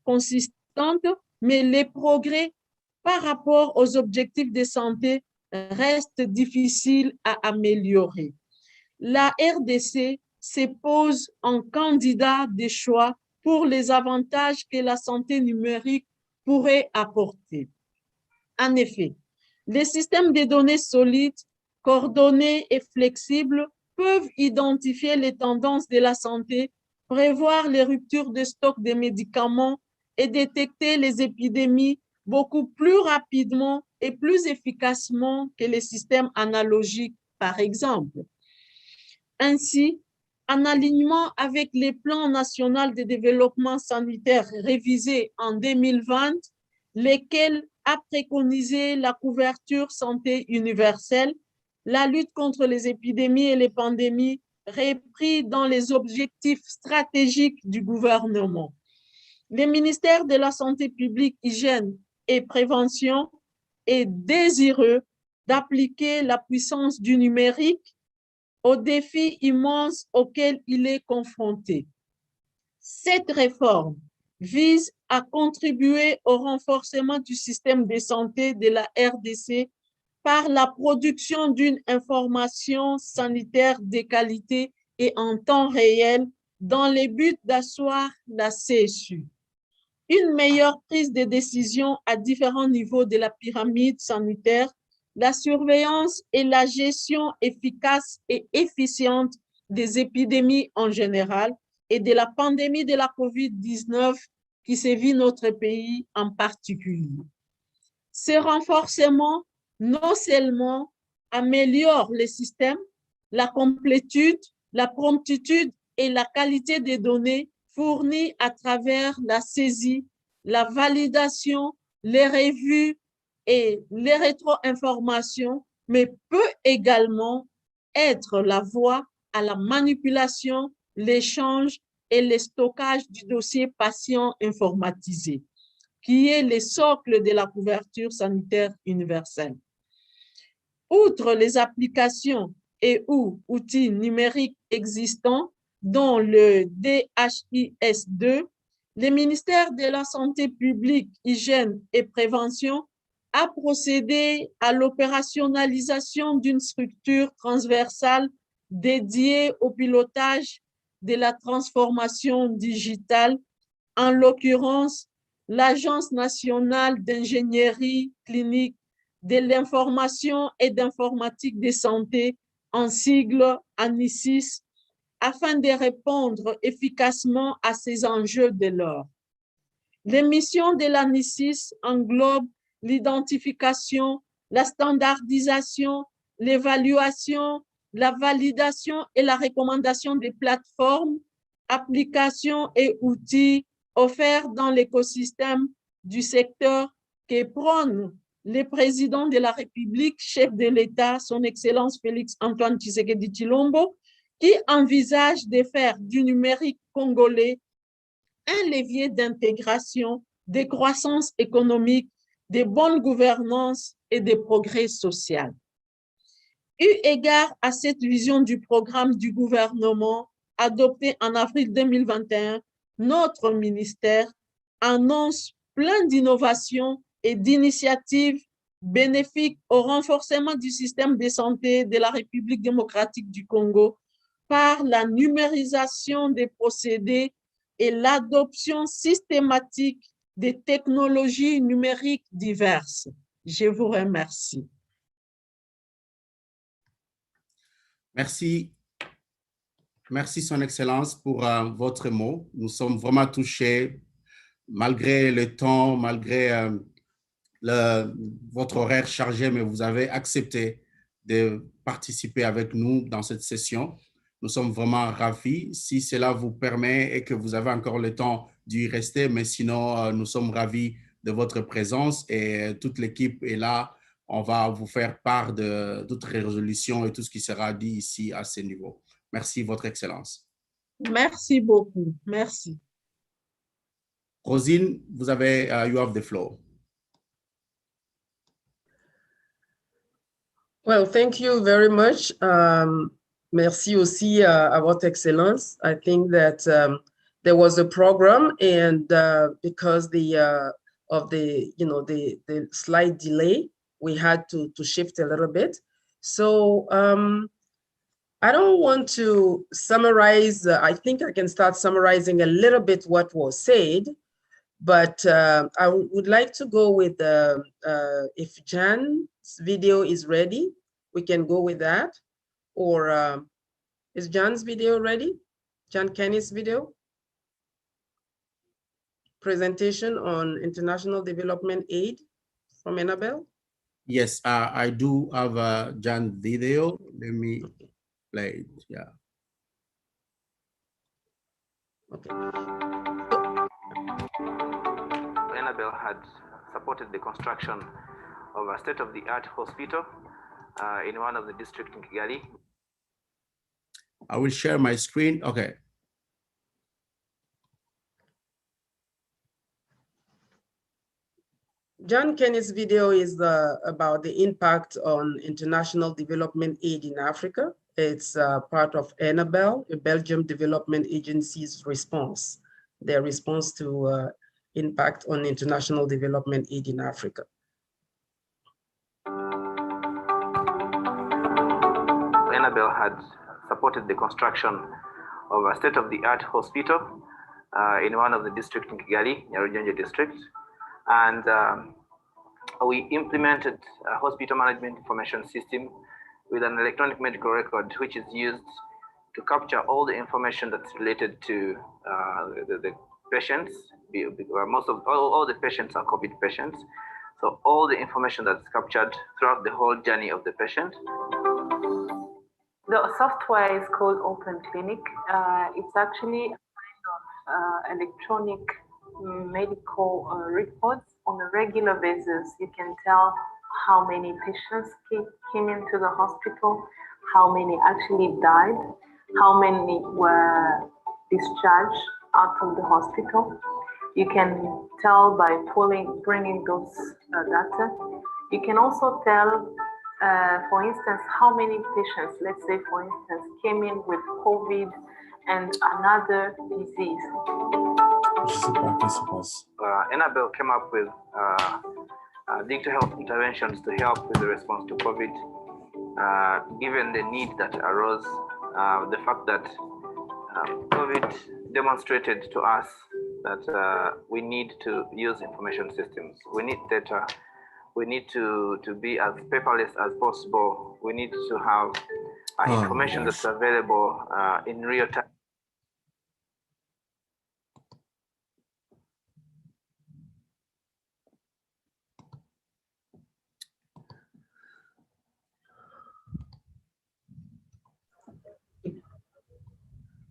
consistante, mais les progrès par rapport aux objectifs de santé restent difficiles à améliorer. La RDC se pose en candidat de choix pour les avantages que la santé numérique pourrait apporter. En effet, les systèmes de données solides, coordonnés et flexibles peuvent identifier les tendances de la santé, prévoir les ruptures de stock de médicaments et détecter les épidémies beaucoup plus rapidement et plus efficacement que les systèmes analogiques, par exemple. Ainsi, en alignement avec les plans nationaux de développement sanitaire révisés en 2020, lesquels a préconisé la couverture santé universelle, la lutte contre les épidémies et les pandémies, repris dans les objectifs stratégiques du gouvernement. Le ministère de la Santé publique, Hygiène et Prévention est désireux d'appliquer la puissance du numérique aux défis immenses auxquels il est confronté. Cette réforme vise à contribuer au renforcement du système de santé de la RDC par la production d'une information sanitaire de qualité et en temps réel dans le but d'asseoir la CSU. Une meilleure prise de décision à différents niveaux de la pyramide sanitaire, la surveillance et la gestion efficace et efficiente des épidémies en général et de la pandémie de la Covid-19 qui sévit notre pays en particulier. Ce renforcement non seulement améliore le système, la complétude, la promptitude et la qualité des données fournies à travers la saisie, la validation, les revues et les rétro-informations, mais peut également être la voie à la manipulation, l'échange et le stockage du dossier patient informatisé, qui est le socle de la couverture sanitaire universelle. Outre les applications et ou outils numériques existants, dont le DHIS2, le ministère de la Santé publique, Hygiène et Prévention a procédé à l'opérationnalisation d'une structure transversale dédiée au pilotage de la transformation digitale, en l'occurrence l'Agence nationale d'ingénierie clinique de l'information et d'informatique de santé, en sigle ANICIS, afin de répondre efficacement à ces enjeux de l'heure. Les missions de l'ANICIS englobent l'identification, la standardisation, l'évaluation, la validation et la recommandation des plateformes, applications et outils offerts dans l'écosystème du secteur que prône le président de la République, chef de l'État, son Excellence Félix Antoine Tshisekedi Tshilombo, qui envisage de faire du numérique congolais un levier d'intégration, de croissance économique, de bonne gouvernance et de progrès social. Eu égard à cette vision du programme du gouvernement adopté en avril 2021, notre ministère annonce plein d'innovations et d'initiatives bénéfiques au renforcement du système de santé de la République démocratique du Congo par la numérisation des procédés et l'adoption systématique des technologies numériques diverses. Je vous remercie. Merci. Merci, Son Excellence, pour votre mot. Nous sommes vraiment touchés, malgré le temps, malgré votre horaire chargé, mais vous avez accepté de participer avec nous dans cette session. Nous sommes vraiment ravis. Si cela vous permet et que vous avez encore le temps d'y rester, mais sinon, nous sommes ravis de votre présence et toute l'équipe est là. On va vous faire part de toutes les résolutions et tout ce qui sera dit ici à ce niveau. Merci, Votre Excellence. Merci beaucoup. Merci. Rosine, vous avez, you have the floor. Well, thank you very much. Merci aussi à Votre Excellence. I think that there was a program, and because of the slight delay, we had to shift a little bit. So I don't want to summarize. I think I can start summarizing a little bit what was said, but I would like to go with if Jan's video is ready, we can go with that. Or is Jan's video ready? Jan Kenny's video? Presentation on international development aid from Annabelle? Yes, I do have a Jan video. Let me play it. Yeah. Okay. Annabelle had supported the construction of a state-of-the-art hospital in one of the districts in Kigali. I will share my screen. Okay. John Kenny's video is about the impact on international development aid in Africa. It's part of Annabelle, a Belgium development agency's response, their response to impact on international development aid in Africa. Annabelle had supported the construction of a state-of-the-art hospital in one of the districts in Kigali, Nyarugenge district. And we implemented a hospital management information system with an electronic medical record, which is used to capture all the information that's related to the patients. All the patients are COVID patients. So all the information that's captured throughout the whole journey of the patient. The software is called Open Clinic. It's actually a kind of electronic medical reports on a regular basis. You can tell how many patients came into the hospital, how many actually died, how many were discharged out of the hospital. You can tell by bringing those data. You can also tell, for instance, how many patients, let's say, for instance, came in with COVID and another disease. Annabelle came up with digital health interventions to help with the response to COVID, given the need that arose, the fact that COVID demonstrated to us that we need to use information systems. We need data. We need to be as paperless as possible. We need to have information that's available in real time.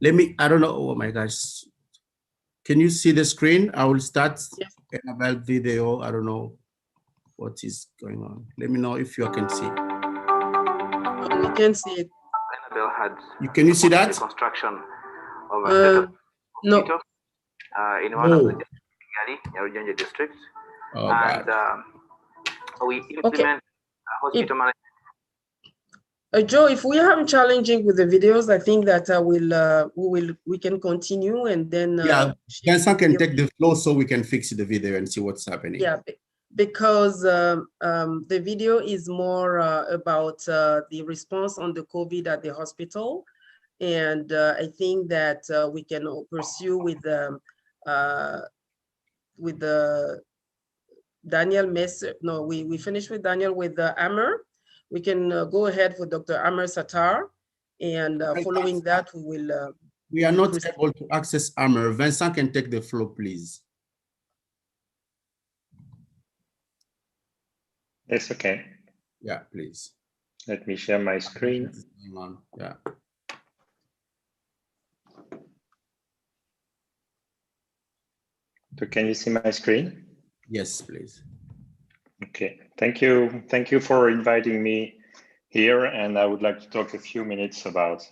I don't know, oh my gosh. Can you see the screen? I will start Annabelle video. I don't know what is going on. Let me know if you can see. We can see it. Annabelle had. Can you see that? The construction of a hospital in one of the Nyarugenge districts. Oh, and we implement hospital management. Joe, if we are challenging with the videos, I think that we can continue, and then Vincent can take the floor so we can fix the video and see what's happening. Yeah, because the video is more about the response on the COVID at the hospital, and I think that we can pursue with the Daniel Messer. No, we finished with Daniel with Amr. We can go ahead for Dr. Amr Sattar, and following that, we will. We are not able to access Amr. Vincent can take the floor, please. It's okay. Yeah, please. Let me share my screen. Yeah. So can you see my screen? Yes, please. Okay, thank you. Thank you for inviting me here. And I would like to talk a few minutes about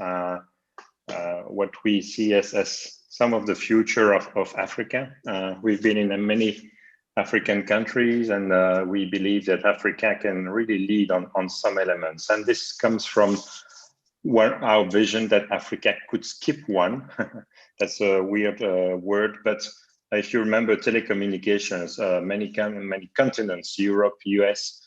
what we see as some of the future of Africa. We've been in many African countries, and we believe that Africa can really lead on some elements. And this comes from our vision that Africa could skip one That's a weird word, but if you remember telecommunications, many continents, Europe, US,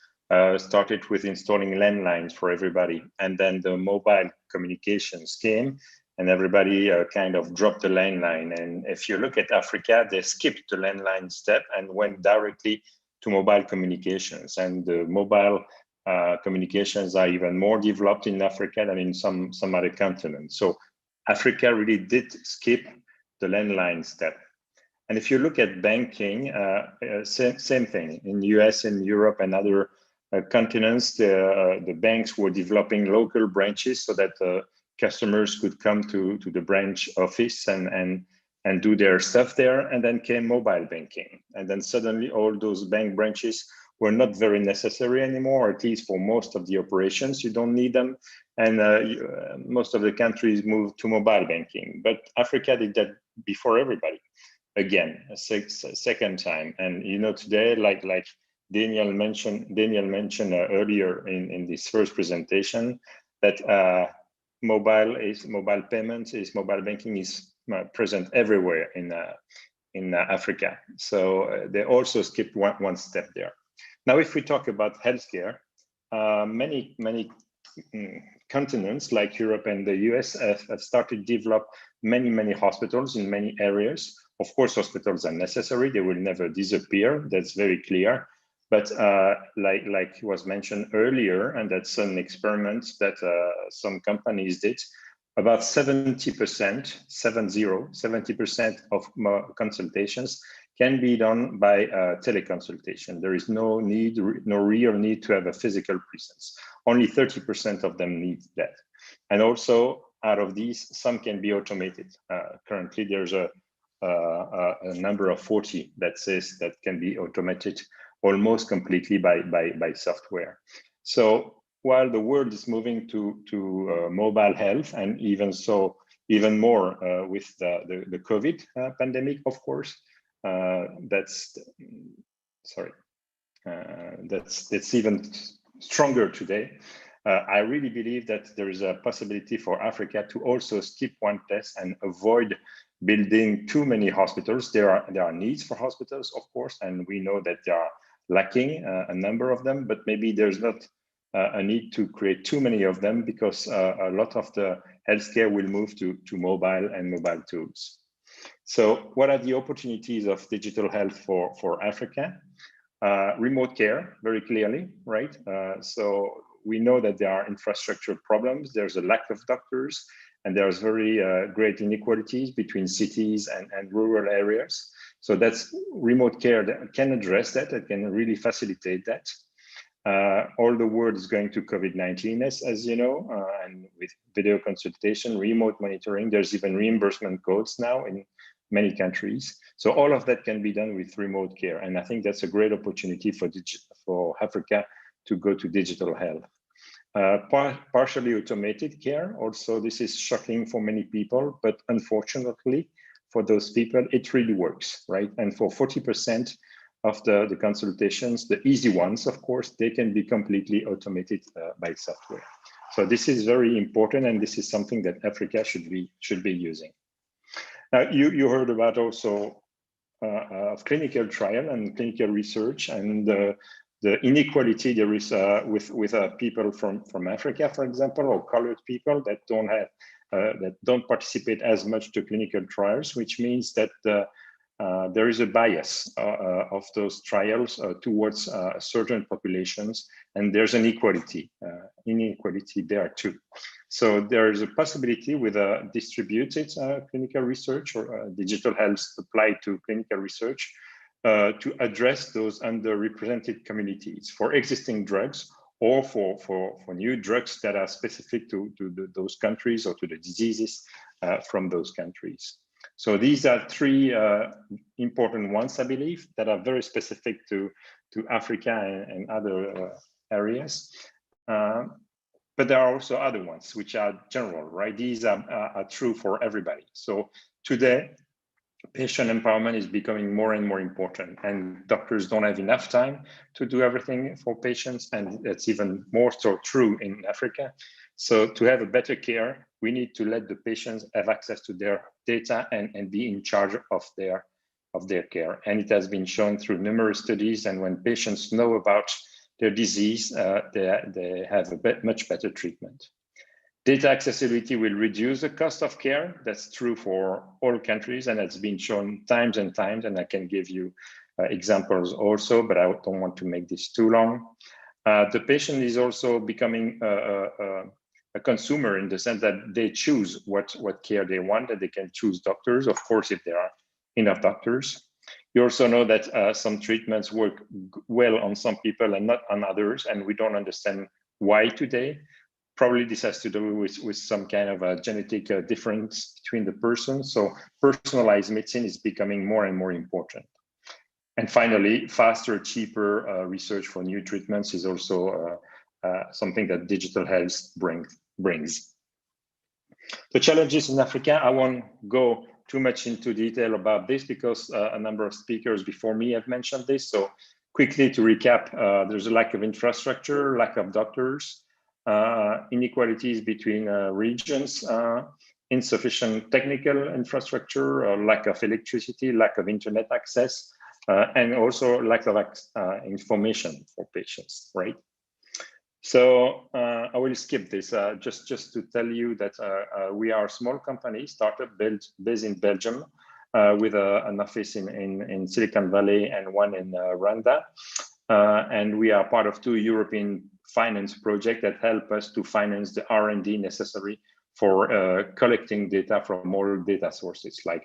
started with installing landlines for everybody. And then the mobile communications came and everybody kind of dropped the landline. And if you look at Africa, they skipped the landline step and went directly to mobile communications. And the mobile communications are even more developed in Africa than in some other continents. So Africa really did skip the landline step. And if you look at banking, same thing. In the US, in Europe, and other continents, the banks were developing local branches so that customers could come to the branch office and do their stuff there. And then came mobile banking. And then suddenly all those bank branches were not very necessary anymore, at least for most of the operations. You don't need them. And most of the countries moved to mobile banking. But Africa did that before everybody. Again, a second time. And you know, today, like Daniel mentioned earlier in this first presentation, that mobile banking is present everywhere in Africa. So they also skipped one step there. Now, if we talk about healthcare, many continents like Europe and the US have started to develop many hospitals in many areas. Of course, hospitals are necessary. They will never disappear. That's very clear. But like was mentioned earlier, and that's an experiment that some companies did, about 70% of consultations can be done by teleconsultation. There is no real need to have a physical presence. Only 30% of them need that. And also, out of these, some can be automated. Currently, there's a number of 40 that says that can be automated almost completely by software. So while the world is moving to mobile health, and even more with the COVID pandemic, of course, that's even stronger today. I really believe that there is a possibility for Africa to also skip one test and avoid building too many hospitals. There are needs for hospitals, of course, and we know that they are lacking a number of them, but maybe there's not a need to create too many of them, because a lot of the healthcare will move to mobile and mobile tools. So what are the opportunities of digital health for Africa? Remote care, very clearly, right? So we know that there are infrastructure problems. There's a lack of doctors, and there's very great inequalities between cities and rural areas. So that's remote care that can address that. It can really facilitate that. All the world is going to COVID-19, as you know, and with video consultation, remote monitoring. There's even reimbursement codes now in many countries. So all of that can be done with remote care. And I think that's a great opportunity for Africa to go to digital health. Partially automated care. Also, this is shocking for many people, but unfortunately for those people, it really works, right? And for 40% of the consultations, the easy ones, of course, they can be completely automated by software. So this is very important, and this is something that Africa should be using. Now, you heard about also of clinical trial and clinical research, and the inequality there is with people from Africa, for example, or colored people that don't participate as much to clinical trials, which means that there is a bias of those trials towards certain populations, and there's an inequality there too. So there is a possibility with a distributed clinical research or digital health applied to clinical research to address those underrepresented communities for existing drugs, or for new drugs that are specific to those countries or to the diseases from those countries. So these are three important ones, I believe, that are very specific to Africa and other areas. But there are also other ones which are general, right? These are true for everybody. So today, patient empowerment is becoming more and more important, and doctors don't have enough time to do everything for patients, and that's even more so true in Africa. So to have a better care, we need to let the patients have access to their data and be in charge of their care. And it has been shown through numerous studies. And when patients know about their disease, they have a much better treatment. Data accessibility will reduce the cost of care. That's true for all countries, and it's been shown times and times, and I can give you examples also, but I don't want to make this too long. The patient is also becoming a consumer in the sense that they choose what care they want, and they can choose doctors, of course, if there are enough doctors. You also know that some treatments work well on some people and not on others, and we don't understand why today. Probably this has to do with some kind of a genetic difference between the persons. So personalized medicine is becoming more and more important. And finally, faster, cheaper research for new treatments is also something that digital health brings. The challenges in Africa, I won't go too much into detail about this because a number of speakers before me have mentioned this. So quickly to recap, there's a lack of infrastructure, lack of doctors, inequalities between regions, insufficient technical infrastructure, lack of electricity, lack of internet access, and also lack of information for patients, right? So I will skip this just to tell you that we are a small company, startup based in Belgium, with an office in Silicon Valley and one in Rwanda. And we are part of 2 European finance projects that help us to finance the R&D necessary for collecting data from all data sources like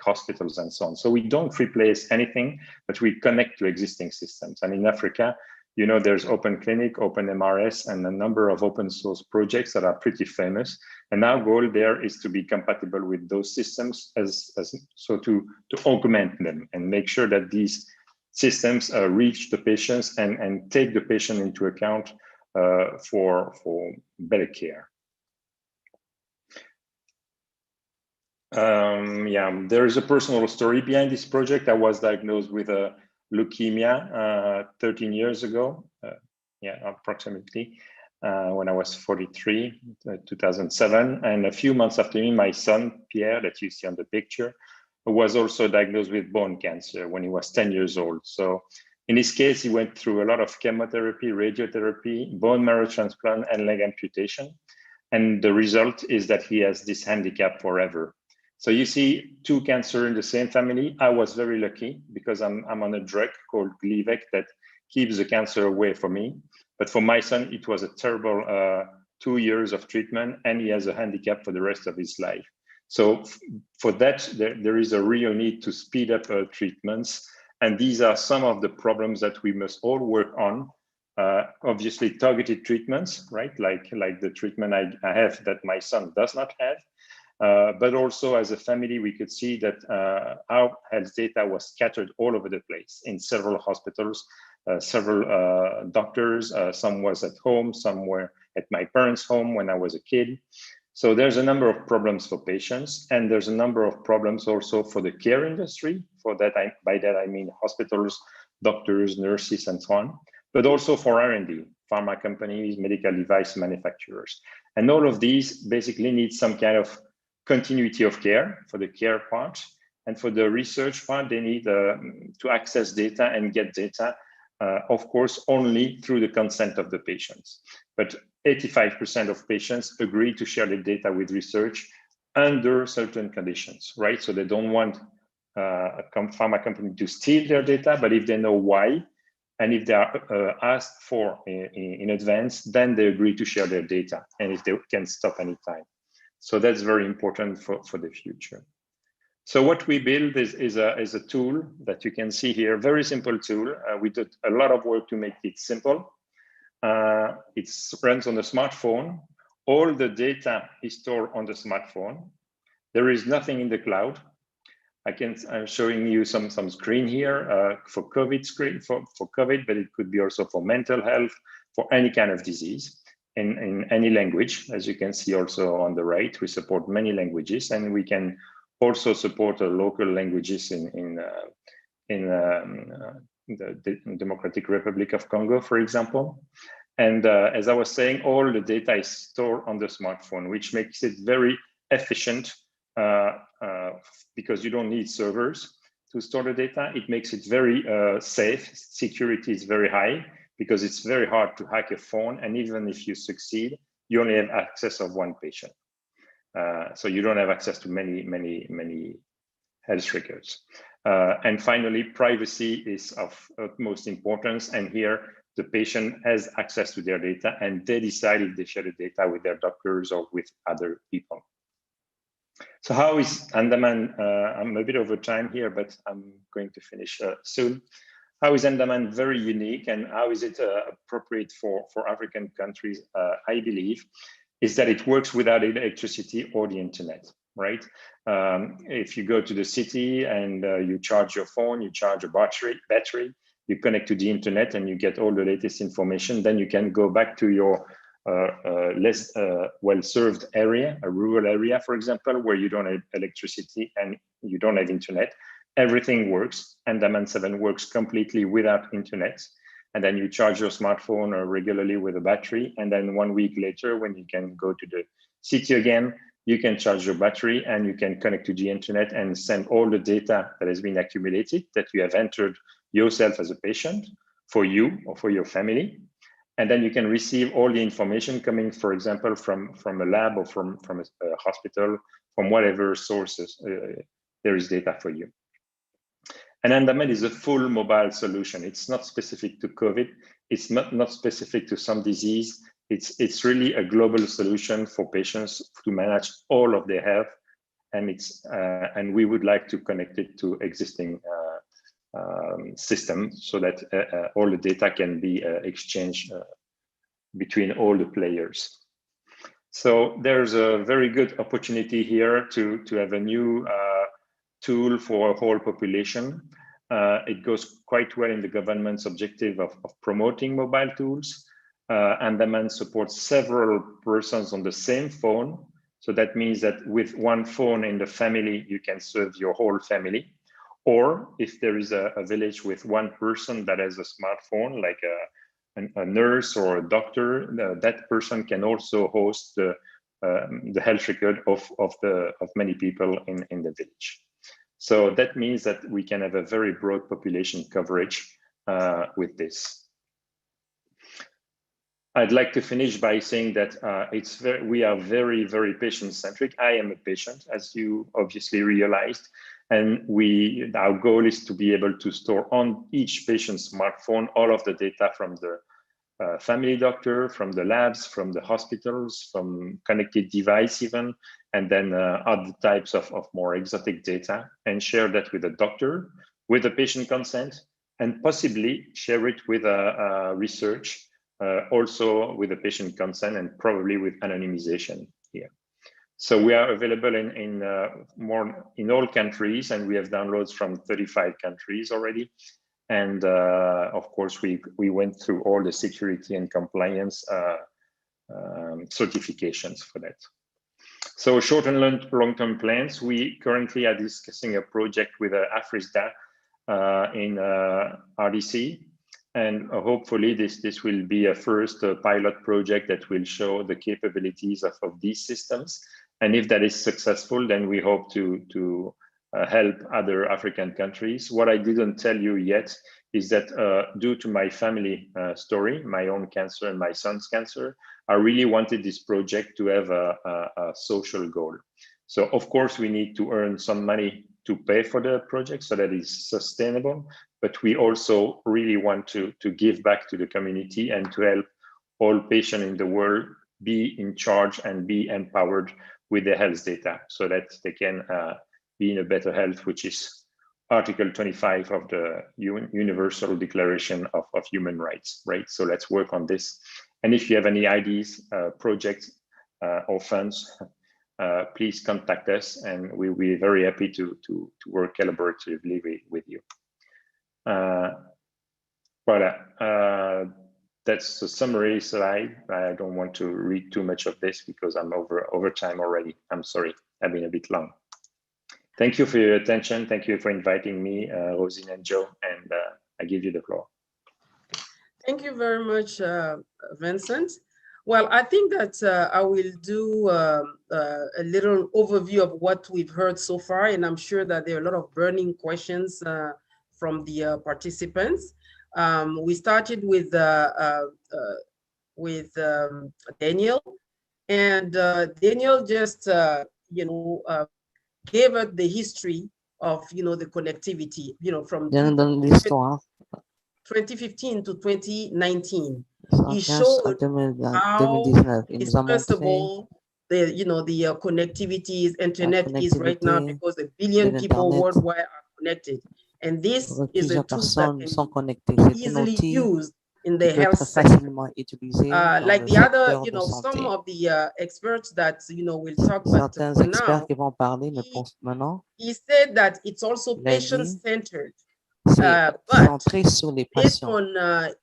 hospitals and so on. So we don't replace anything, but we connect to existing systems. And in Africa, you know, there's Open Clinic, Open MRS, and a number of open source projects that are pretty famous. And our goal there is to be compatible with those systems so to augment them and make sure that these systems reach the patients and take the patient into account for better care. Yeah, there is a personal story behind this project. I was diagnosed with a leukemia 13 years ago, yeah, approximately, when I was 43, 2007. And a few months after me, my son, Pierre, that you see on the picture, was also diagnosed with bone cancer when he was 10 years old. So in his case, he went through a lot of chemotherapy, radiotherapy, bone marrow transplant, and leg amputation. And the result is that he has this handicap forever. So you see 2 cancers in the same family. I was very lucky because I'm on a drug called Gleevec that keeps the cancer away from me. But for my son, it was a terrible 2 years of treatment, and he has a handicap for the rest of his life. So for that, there is a real need to speed up treatments. And these are some of the problems that we must all work on. Obviously, targeted treatments, right? Like the treatment I have that my son does not have. But also as a family, we could see that our health data was scattered all over the place in several hospitals, several doctors. Some was at home, some were at my parents' home when I was a kid. So there's a number of problems for patients, and there's a number of problems also for the care industry. For that, by that I mean hospitals, doctors, nurses, and so on, but also for R&D, pharma companies, medical device manufacturers. And all of these basically need some kind of continuity of care for the care part. And for the research part, they need to access data and get data, of course, only through the consent of the patients. But 85% of patients agree to share the data with research under certain conditions, right? So they don't want a pharma company to steal their data, but if they know why, and if they are asked for in advance, then they agree to share their data, and if they can stop anytime. So that's very important for the future. So what we build is a tool that you can see here, very simple tool. We did a lot of work to make it simple. It runs on the smartphone. All the data is stored on the smartphone. There is nothing in the cloud. I'm showing you some screen here for COVID screen for COVID, but it could be also for mental health, for any kind of disease in any language. As you can see also on the right, we support many languages, and we can also support local languages in the Democratic Republic of Congo, for example. And as I was saying, all the data is stored on the smartphone, which makes it very efficient because you don't need servers to store the data. It makes it very safe. Security is very high because it's very hard to hack a phone. And even if you succeed, you only have access of one patient. So you don't have access to many health records. And finally, privacy is of utmost importance. And here, the patient has access to their data and they decide if they share the data with their doctors or with other people. So how is Andaman, I'm a bit over time here, but I'm going to finish soon. How is Andaman very unique and how is it appropriate for African countries, I believe, is that it works without electricity or the internet, right? If you go to the city and you charge your phone, you charge a battery, you connect to the internet and you get all the latest information, then you can go back to your less well-served area, a rural area, for example, where you don't have electricity and you don't have internet. Everything works. Andaman 7 works completely without internet. And then you charge your smartphone regularly with a battery. And then 1 week later, when you can go to the city again, you can charge your battery and you can connect to the internet and send all the data that has been accumulated that you have entered yourself as a patient for you or for your family. And then you can receive all the information coming, for example, from a lab or from a hospital, from whatever sources there is data for you. And Andaman is a full mobile solution. It's not specific to COVID. It's not specific to some disease. It's really a global solution for patients to manage all of their health. And we would like to connect it to existing system so that all the data can be exchanged between all the players. So there's a very good opportunity here to have a new tool for a whole population. It goes quite well in the government's objective of promoting mobile tools. Andaman supports several persons on the same phone. So that means that with one phone in the family, you can serve your whole family. Or if there is a village with one person that has a smartphone, like a nurse or a doctor, that person can also host the health record of many people in the village. So that means that we can have a very broad population coverage with this. I'd like to finish by saying that we are very, very patient-centric. I am a patient, as you obviously realized. And our goal is to be able to store on each patient's smartphone all of the data from the family doctor, from the labs, from the hospitals, from connected device even, and then other types of more exotic data, and share that with the doctor, with the patient consent, and possibly share it with research, also with the patient consent and probably with anonymization here. So we are available in all countries, and we have downloads from 35 countries already. And of course, we went through all the security and compliance certifications for that. So short and long-term plans, we currently are discussing a project with AFRISDA in RDC. And hopefully this will be a first pilot project that will show the capabilities of these systems. And if that is successful, then we hope to help other African countries. What I didn't tell you yet is that due to my family story, my own cancer and my son's cancer, I really wanted this project to have a social goal. So of course we need to earn some money to pay for the project so that it's sustainable, but we also really want to give back to the community and to help all patients in the world be in charge and be empowered with their health data so that they can be in a better health, which is Article 25 of the Universal Declaration of Human Rights, right? So let's work on this. And if you have any ideas, projects, or funds, please contact us, and we'll be very happy to work collaboratively with you. Voilà. That's the summary slide. I don't want to read too much of this because I'm over time already. I'm sorry, I've been a bit long. Thank you for your attention. Thank you for inviting me, Rosine and Joe, and I give you the floor. Thank you very much, Vincent. Well, I think that I will do a little overview of what we've heard so far, and I'm sure that there are a lot of burning questions from the participants. We started with Daniel, and Daniel just gave us the history of the connectivity, from 2015 to 2019. He showed how first of all the connectivity is internet is right now, because 1 billion people worldwide are connected, and this is a tool that can be easily used in the health sector. Like the other, some of the experts that will talk, but for now, he said that it's also patient-centered. But based on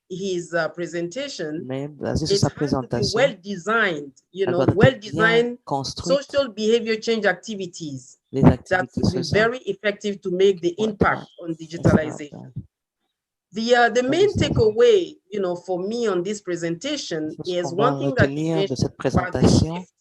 his presentation, it has to be well-designed, well-designed social behavior change activities that will be very effective to make the impact on digitalization. The main takeaway, for me on this presentation is one thing that he mentioned about the shift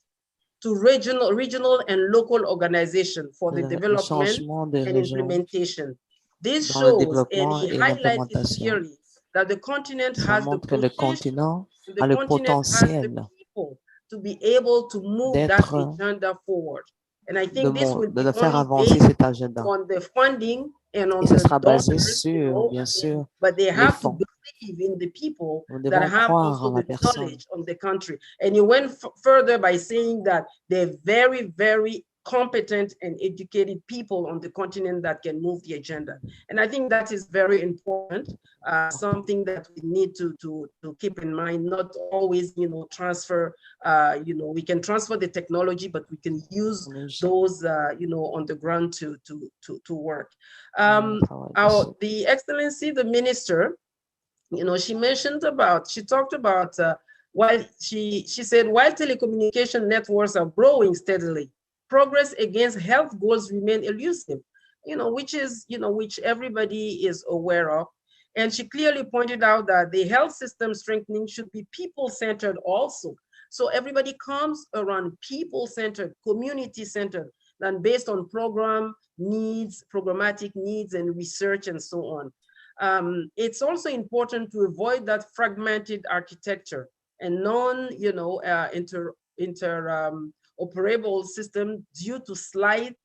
to regional and local organization for the development and implementation. This shows, and he highlighted clearly, that the continent has the potential, the continent has the people to be able to move that agenda forward. And I think this will be only based on the funding and on the donors, but they have to believe in the people that have also the knowledge on the country. And he went further by saying that they're very, very competent and educated people on the continent that can move the agenda. And I think that is very important, something that we need to keep in mind, not always, transfer, we can transfer the technology, but we can use those, on the ground to work. The Excellency, the Minister, she talked about, while she said, while telecommunication networks are growing steadily, progress against health goals remain elusive, which everybody is aware of. And she clearly pointed out that the health system strengthening should be people-centered also. So everybody comes around people-centered, community-centered, than based on program needs, programmatic needs, and research, and so on. It's also important to avoid that fragmented architecture and operable system due to siloed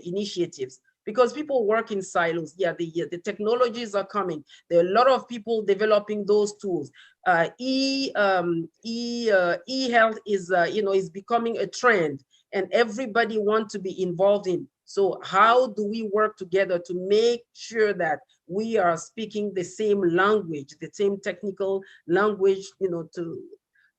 initiatives, because people work in silos. Yeah, the technologies are coming. There are a lot of people developing those tools. E-health is is becoming a trend, and everybody wants to be involved in. So how do we work together to make sure that we are speaking the same language, the same technical language,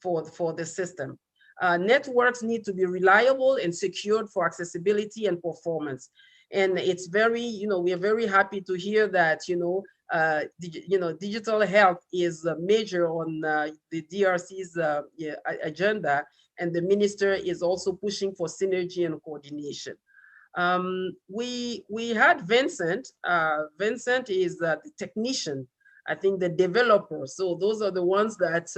for the system? Networks need to be reliable and secured for accessibility and performance. And it's very, we are very happy to hear that, digital health is major on the DRC's agenda, and the minister is also pushing for synergy and coordination. We had Vincent. Vincent is the technician, I think the developer. So those are the ones that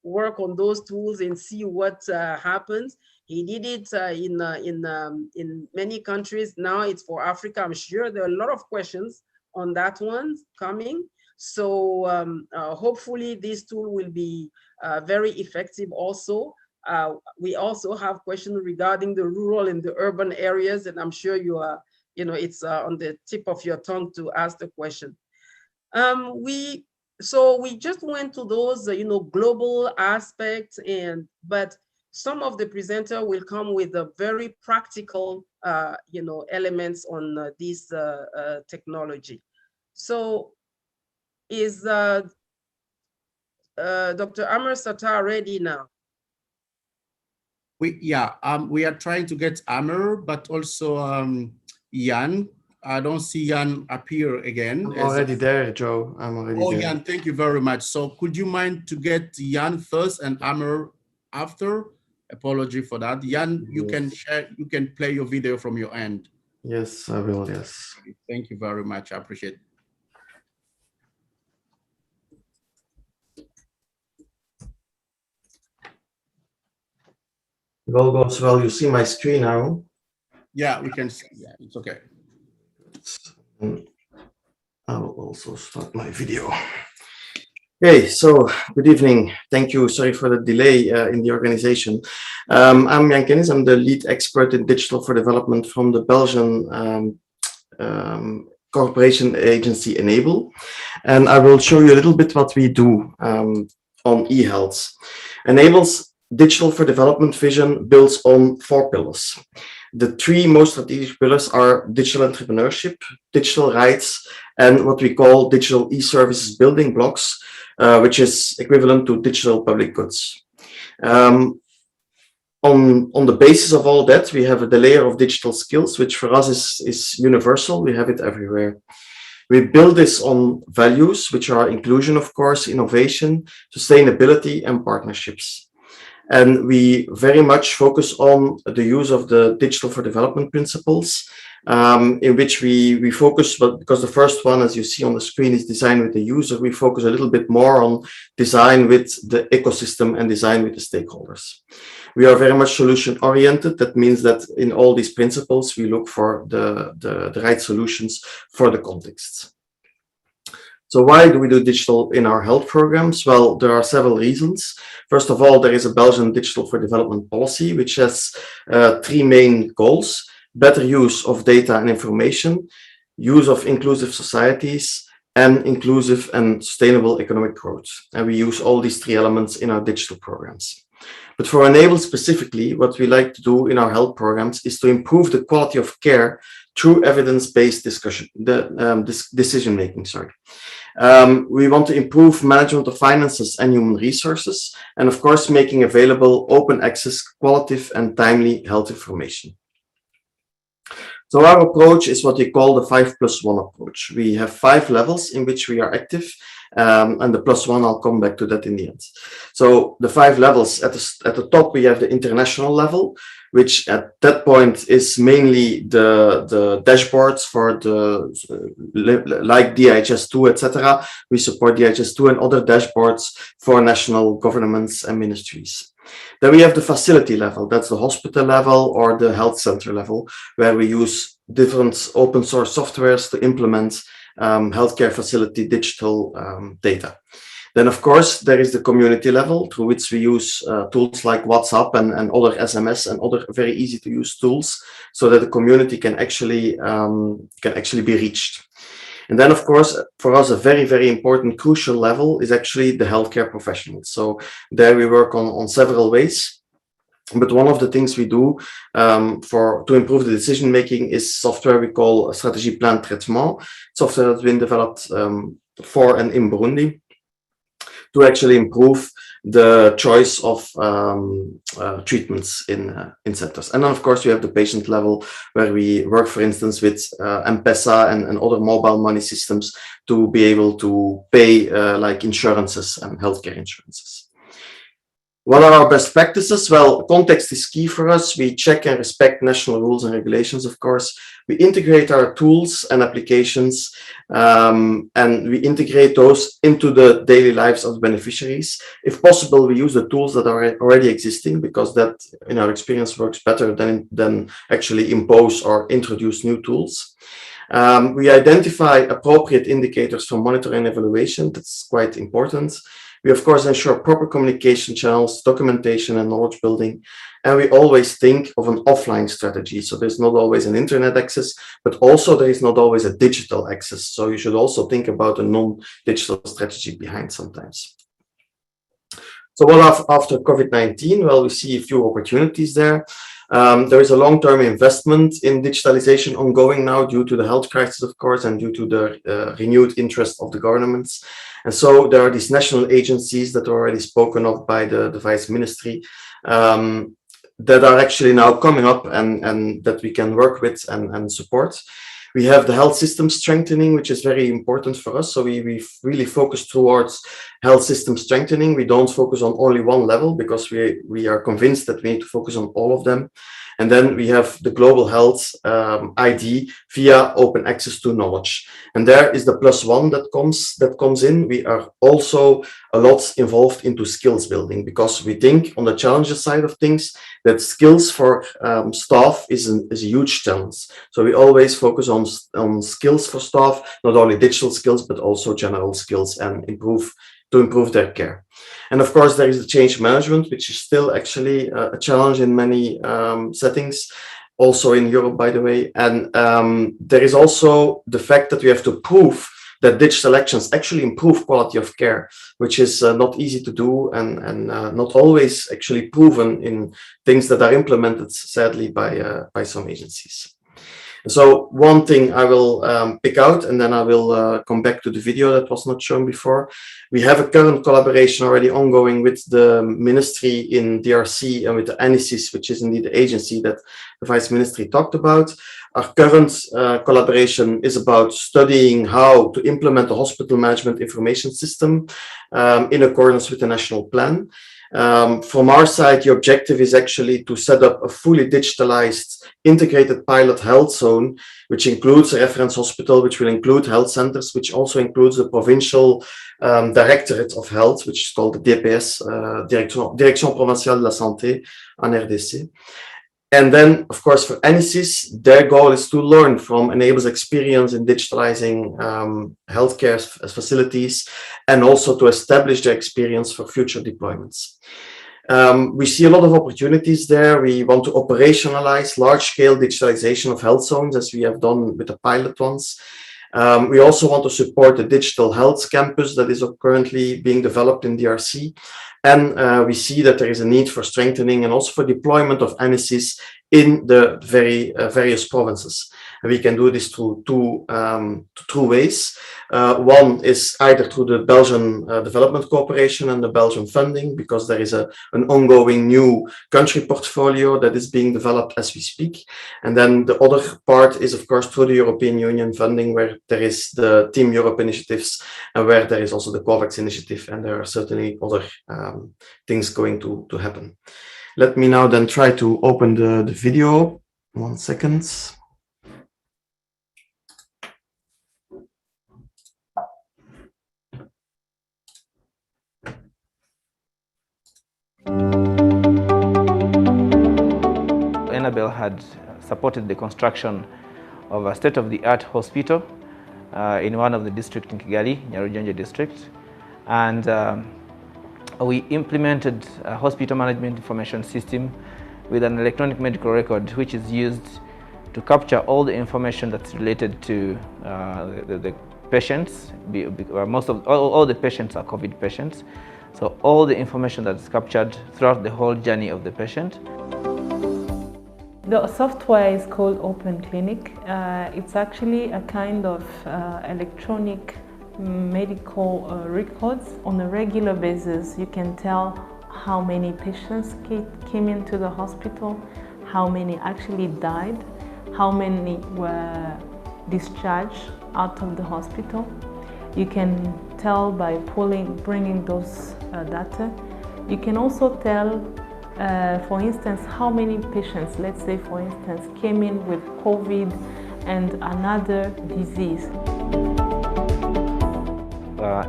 work on those tools and see what happens. He did it in many countries. Now it's for Africa. I'm sure there are a lot of questions on that one coming. So hopefully this tool will be very effective also. We also have questions regarding the rural and the urban areas, and I'm sure you are, it's on the tip of your tongue to ask the question. So we just went to those, global aspects, but some of the presenter will come with a very practical, elements on this technology. So is Dr. Amr Sattar ready now? We are trying to get Amr, but also Jan. I don't see Jan appear again. I'm already there, Joe. I'm already there. Jan, thank you very much. So could you mind to get Jan first and Amr after? Apology for that. Jan, you can share, you can play your video from your end. Yes, I will, yes. Thank you very much. I appreciate it. If all goes well, you see my screen now. Yeah, we can. Yeah, it's okay. I will also start my video. Okay, so good evening. Thank you. Sorry for the delay in the organization. I'm Jan Kennis. I'm the lead expert in digital for development from the Belgian corporation agency Enable. And I will show you a little bit what we do on eHealth. Enable's digital for development vision builds on 4 pillars. The 3 most strategic pillars are digital entrepreneurship, digital rights, and what we call digital e-services building blocks, which is equivalent to digital public goods. On the basis of all that, we have the layer of digital skills, which for us is universal. We have it everywhere. We build this on values, which are inclusion, of course, innovation, sustainability, and partnerships. And we very much focus on the use of the digital for development principles, in which we focus, but because the first one, as you see on the screen, is design with the user, we focus a little bit more on design with the ecosystem and design with the stakeholders. We are very much solution oriented. That means that in all these principles, we look for the right solutions for the context. So why do we do digital in our health programs? Well, there are several reasons. First of all, there is a Belgian digital for development policy, which has 3 main goals: better use of data and information, use of inclusive societies, and inclusive and sustainable economic growth. And we use all these 3 elements in our digital programs. But for Enable specifically, what we like to do in our health programs is to improve the quality of care through evidence-based decision-making. We want to improve management of finances and human resources, and of course, making available open access, qualitative and timely health information. So our approach is what we call the 5+1 approach. We have 5 levels in which we are active, and the +1, I'll come back to that in the end. So the 5 levels, at the top, we have the international level, which at that point is mainly the dashboards for the, like DHIS2, etc. We support DHIS2 and other dashboards for national governments and ministries. Then we have the facility level, that's the hospital level or the health center level, where we use different open source softwares to implement healthcare facility digital data. Then, of course, there is the community level, through which we use tools like WhatsApp and other SMS and other very easy to use tools, so that the community can actually be reached. And then, of course, for us, a very, very important, crucial level is actually the healthcare professionals. So there we work on several ways. But one of the things we do to improve the decision making is software we call Strategie Plan Traitement, software that's been developed for and in Burundi, to actually improve the choice of treatments in centers. And then, of course, we have the patient level, where we work, for instance, with M-Pesa and other mobile money systems to be able to pay like insurances and healthcare insurances. What are our best practices? Well, context is key for us. We check and respect national rules and regulations, of course. We integrate our tools and applications, and we integrate those into the daily lives of the beneficiaries. If possible, we use the tools that are already existing, because that, in our experience, works better than actually impose or introduce new tools. We identify appropriate indicators for monitoring and evaluation. That's quite important. We, of course, ensure proper communication channels, documentation, and knowledge building. And we always think of an offline strategy. So there's not always an internet access, but also there is not always a digital access. So you should also think about a non-digital strategy behind sometimes. So what after COVID-19? Well, we see a few opportunities there. There is a long-term investment in digitalization ongoing now due to the health crisis, of course, and due to the renewed interest of the governments. And so there are these national agencies that are already spoken of by the Vice Ministry that are actually now coming up and that we can work with and support. We have the health system strengthening, which is very important for us. So we really focus towards health system strengthening. We don't focus on only one level, because we are convinced that we need to focus on all of them. And then we have the global health ID via open access to knowledge. And there is the +1 that comes in. We are also a lot involved into skills building, because we think on the challenges side of things that skills for staff is a huge challenge. So we always focus on skills for staff, not only digital skills, but also general skills, and to improve their care. And of course, there is the change management, which is still actually a challenge in many settings, also in Europe, by the way. And there is also the fact that we have to prove that digital actions actually improve quality of care, which is not easy to do, and not always actually proven in things that are implemented, sadly, by some agencies. So one thing I will pick out, and then I will come back to the video that was not shown before. We have a current collaboration already ongoing with the ministry in DRC and with the ANISIS, which is indeed the agency that the Vice Ministry talked about. Our current collaboration is about studying how to implement a hospital management information system in accordance with the national plan. From our side, the objective is actually to set up a fully digitalized integrated pilot health zone, which includes a reference hospital, which will include health centers, which also includes the provincial directorate of health, which is called the DPS, Direction Provinciale de la Santé en RDC. And then, of course, for ANISIS, their goal is to learn from Enable's experience in digitalizing healthcare facilities, and also to establish their experience for future deployments. We see a lot of opportunities there. We want to operationalize large-scale digitalization of health zones, as we have done with the pilot ones. We also want to support the digital health campus that is currently being developed in DRC. And we see that there is a need for strengthening and also for deployment of ANISIS in the various provinces. And we can do this through two ways. One is either through the Belgian Development Cooperation and the Belgian funding, because there is an ongoing new country portfolio that is being developed as we speak. And then the other part is, of course, through the European Union funding, where there is the Team Europe initiatives, and where there is also the COVAX initiative, and there are certainly other things going to happen. Let me now then try to open the video. 1 second. Enabel had supported the construction of a state-of-the-art hospital in one of the districts in Kigali, Nyarugenge district, and we implemented a hospital management information system with an electronic medical record, which is used to capture all the information that's related to the patients. All the patients are COVID patients, so all the information that is captured throughout the whole journey of the patient. The software is called Open Clinic. It's actually a kind of electronic medical records. On a regular basis, you can tell how many patients came into the hospital, how many actually died, how many were discharged out of the hospital. You can tell by bringing those data. You can also tell, for instance, how many patients, let's say for instance, came in with COVID and another disease.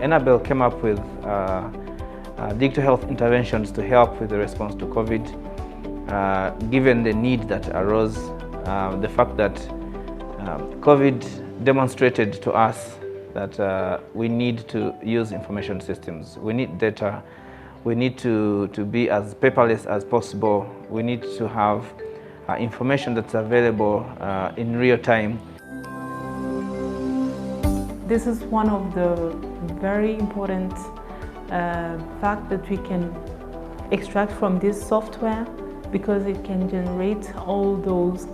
Enabel came up with digital health interventions to help with the response to COVID, given the need that arose, the fact that COVID demonstrated to us that we need to use information systems. We need data. We need to be as paperless as possible. We need to have information that's available in real time. This is one of the very important fact that we can extract from this software, because it can generate all those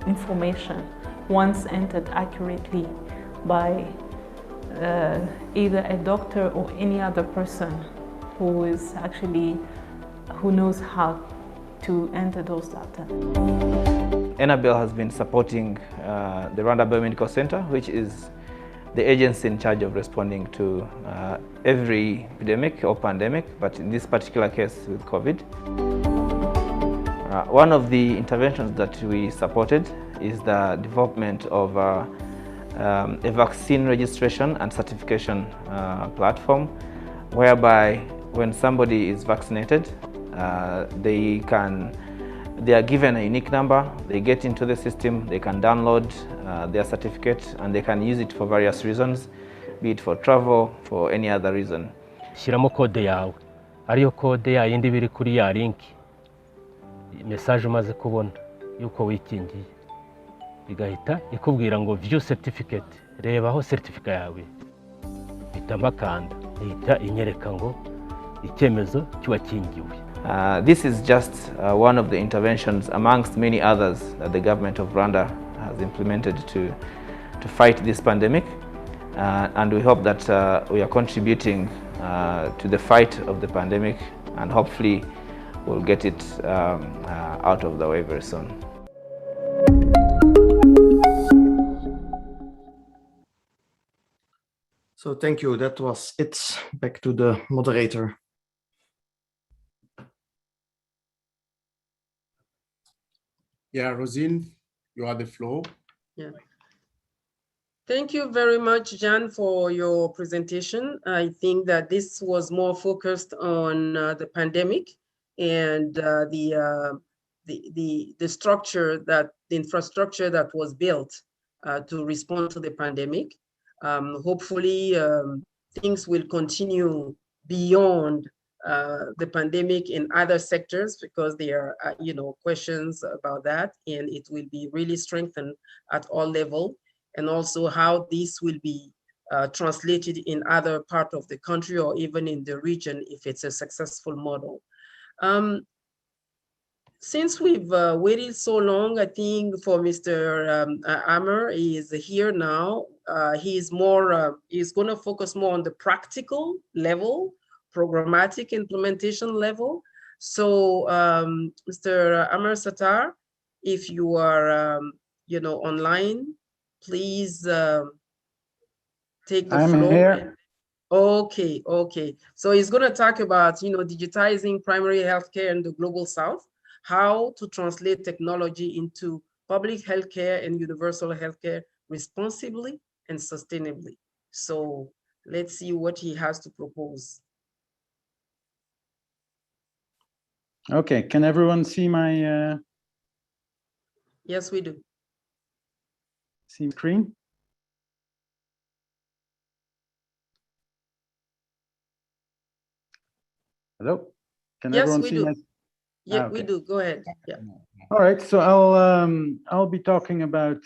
information once entered accurately by either a doctor or any other person who knows how to enter those data. Enabel has been supporting the Rwanda Biomedical Center, which is the agency in charge of responding to every epidemic or pandemic, but in this particular case with COVID. One of the interventions that we supported is the development of a vaccine registration and certification platform, whereby when somebody is vaccinated, they are given a unique number, they get into the system, they can download their certificate, and they can use it for various reasons, be it for travel, for any other reason. Shyiramo kode yawe, ariyo kode ya yindi biri kuri ya link, message umaze kubona yuko wikingiye, igahita ikubwira ngo view certificate, reba aho certificate yawe, bitamba kanda, ihita inyereka ngo icyemezo cy'uwakingiwe. This is just one of the interventions amongst many others that the government of Rwanda has implemented to fight this pandemic, and we hope that we are contributing to the fight of the pandemic, and hopefully we'll get it out of the way very soon. So thank you, that was it. Back to the moderator. Yeah, Rosine, you have the floor. Yeah. Thank you very much, Jan, for your presentation. I think that this was more focused on the pandemic and the structure, the infrastructure that was built to respond to the pandemic. Hopefully, things will continue beyond the pandemic in other sectors, because there are questions about that, and it will be really strengthened at all levels, and also how this will be translated in other parts of the country or even in the region if it's a successful model. Since we've waited so long, I think for Mr. Amr, he is here now. He's going to focus more on the practical level, programmatic implementation level. So, Mr. Amr Sattar, if you are, online, please take the floor. I'm here. Okay. So he's going to talk about, digitizing primary healthcare in the Global South, how to translate technology into public healthcare and universal healthcare responsibly and sustainably. So let's see what he has to propose. Okay, can everyone see my Yes, we do. See screen? Hello? Can Yes, everyone we see do. my? Yeah, Okay. we do. Go ahead. Yeah. All right, so I'll be talking about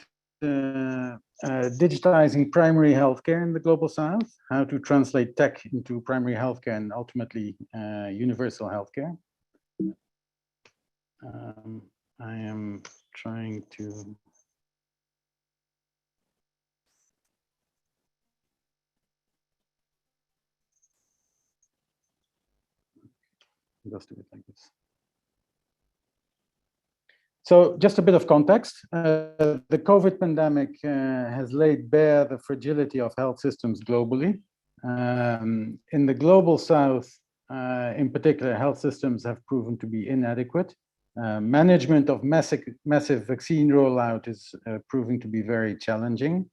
digitizing primary healthcare in the Global South, how to translate tech into primary healthcare and ultimately universal healthcare. I am trying to. Just do it like this. So just a bit of context. The COVID pandemic has laid bare the fragility of health systems globally. In the Global South, in particular, health systems have proven to be inadequate. Management of massive vaccine rollout is proving to be very challenging.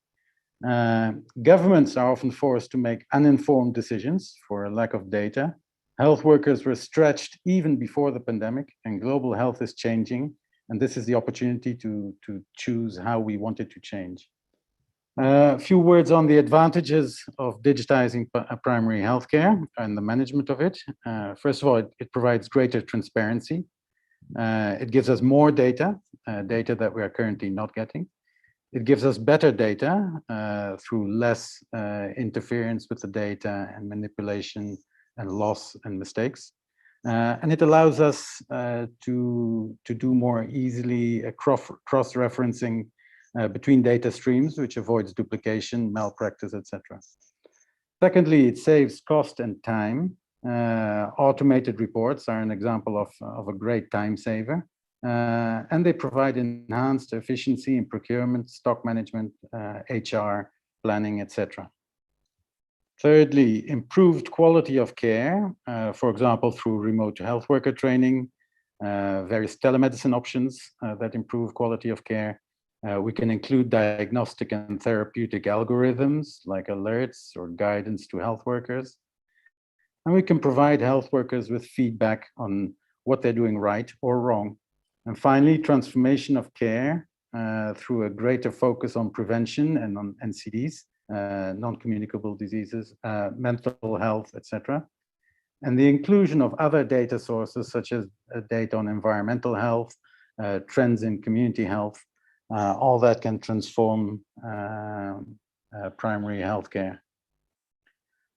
Governments are often forced to make uninformed decisions for a lack of data. Health workers were stretched even before the pandemic, and global health is changing. And this is the opportunity to choose how we want it to change. A few words on the advantages of digitizing primary healthcare and the management of it. First of all, it provides greater transparency. It gives us more data, data that we are currently not getting. It gives us better data through less interference with the data and manipulation and loss and mistakes. And it allows us to do more easily a cross-referencing between data streams, which avoids duplication, malpractice, etc. Secondly, it saves cost and time. Automated reports are an example of a great time saver. And they provide enhanced efficiency in procurement, stock management, HR, planning, etc. Thirdly, improved quality of care, for example, through remote health worker training, various telemedicine options that improve quality of care. We can include diagnostic and therapeutic algorithms like alerts or guidance to health workers. And we can provide health workers with feedback on what they're doing right or wrong. And finally, transformation of care through a greater focus on prevention and on NCDs, non-communicable diseases, mental health, etc. And the inclusion of other data sources such as data on environmental health, trends in community health, all that can transform primary healthcare.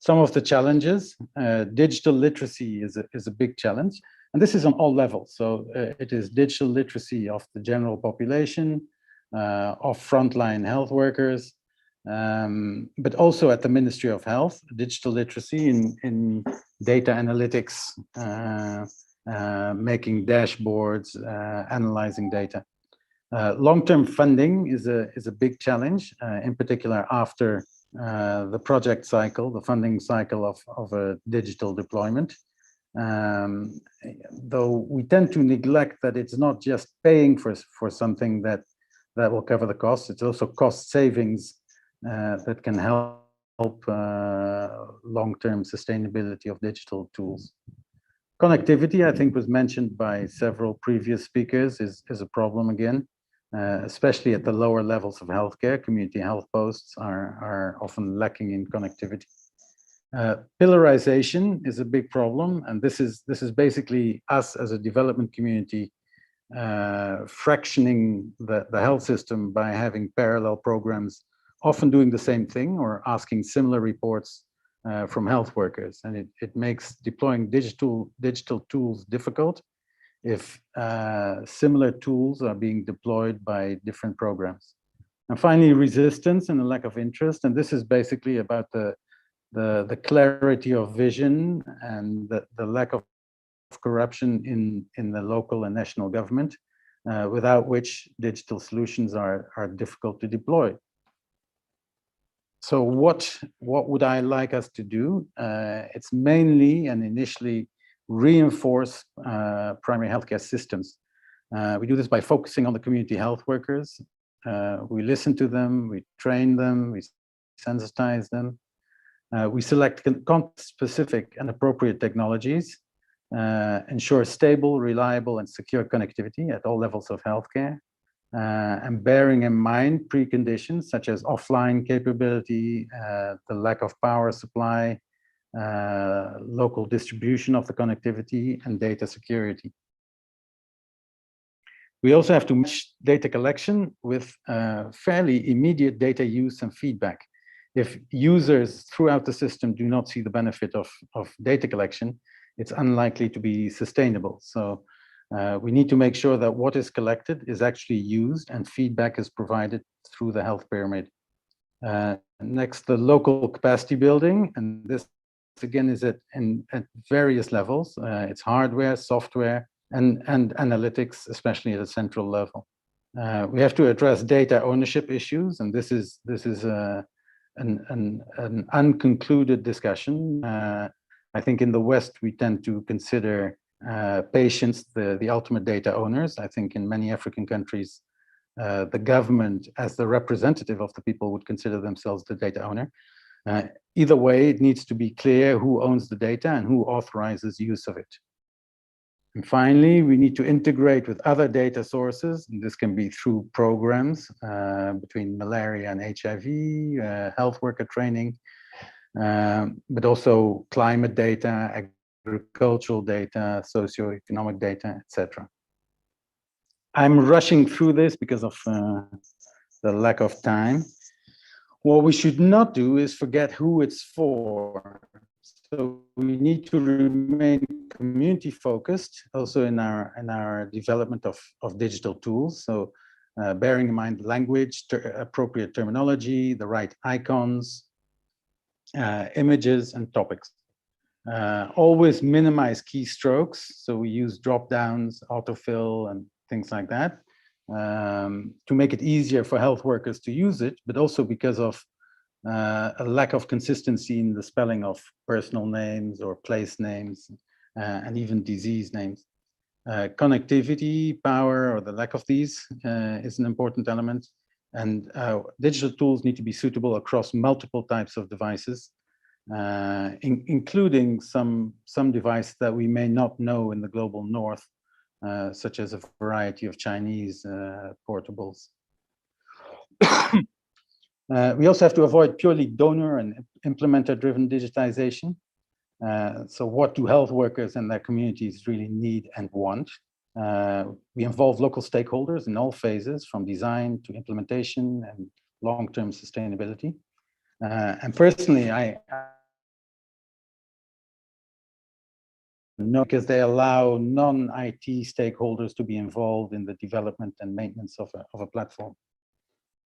Some of the challenges, digital literacy is a big challenge, and this is on all levels. So it is digital literacy of the general population, of frontline health workers, but also at the Ministry of Health, digital literacy in data analytics, making dashboards, analyzing data. Long-term funding is a big challenge, in particular after the project cycle, the funding cycle of a digital deployment. Though we tend to neglect that it's not just paying for something that will cover the costs, it's also cost savings that can help long-term sustainability of digital tools. Connectivity, I think, was mentioned by several previous speakers, is a problem again. Especially at the lower levels of healthcare, community health posts are often lacking in connectivity. Pillarization is a big problem, and this is basically us as a development community fractioning the health system by having parallel programs, often doing the same thing or asking similar reports from health workers, and it makes deploying digital tools difficult if similar tools are being deployed by different programs. And finally, resistance and a lack of interest. And this is basically about the clarity of vision and the lack of corruption in the local and national government, without which digital solutions are difficult to deploy. So what would I like us to do? It's mainly and initially reinforce primary healthcare systems. We do this by focusing on the community health workers. We listen to them, we train them, we sensitize them. We select context-specific and appropriate technologies, ensure stable, reliable, and secure connectivity at all levels of healthcare, and bearing in mind preconditions such as offline capability, the lack of power supply, local distribution of the connectivity, and data security. We also have to match data collection with fairly immediate data use and feedback. If users throughout the system do not see the benefit of data collection, it's unlikely to be sustainable. So we need to make sure that what is collected is actually used and feedback is provided through the health pyramid. Next, the local capacity building, and this again is at various levels. It's hardware, software, and analytics, especially at a central level. We have to address data ownership issues, and this is an unconcluded discussion. I think in the West we tend to consider patients the ultimate data owners. I think in many African countries, the government as the representative of the people would consider themselves the data owner. Either way, it needs to be clear who owns the data and who authorizes use of it. And finally, we need to integrate with other data sources. And this can be through programs between malaria and HIV, health worker training, but also climate data, agricultural data, socioeconomic data, etc. I'm rushing through this because of the lack of time. What we should not do is forget who it's for. So we need to remain community focused also in our development of digital tools. So bearing in mind language, appropriate terminology, the right icons, images, and topics. Always minimize keystrokes. So we use drop downs, autofill, and things like that to make it easier for health workers to use it, but also because of a lack of consistency in the spelling of personal names or place names and even disease names. Connectivity, power, or the lack of these is an important element. And digital tools need to be suitable across multiple types of devices, including some devices that we may not know in the global north, such as a variety of Chinese portables. We also have to avoid purely donor and implementer-driven digitization. So what do health workers and their communities really need and want? We involve local stakeholders in all phases, from design to implementation and long-term sustainability. And personally, I know because they allow non-IT stakeholders to be involved in the development and maintenance of a platform.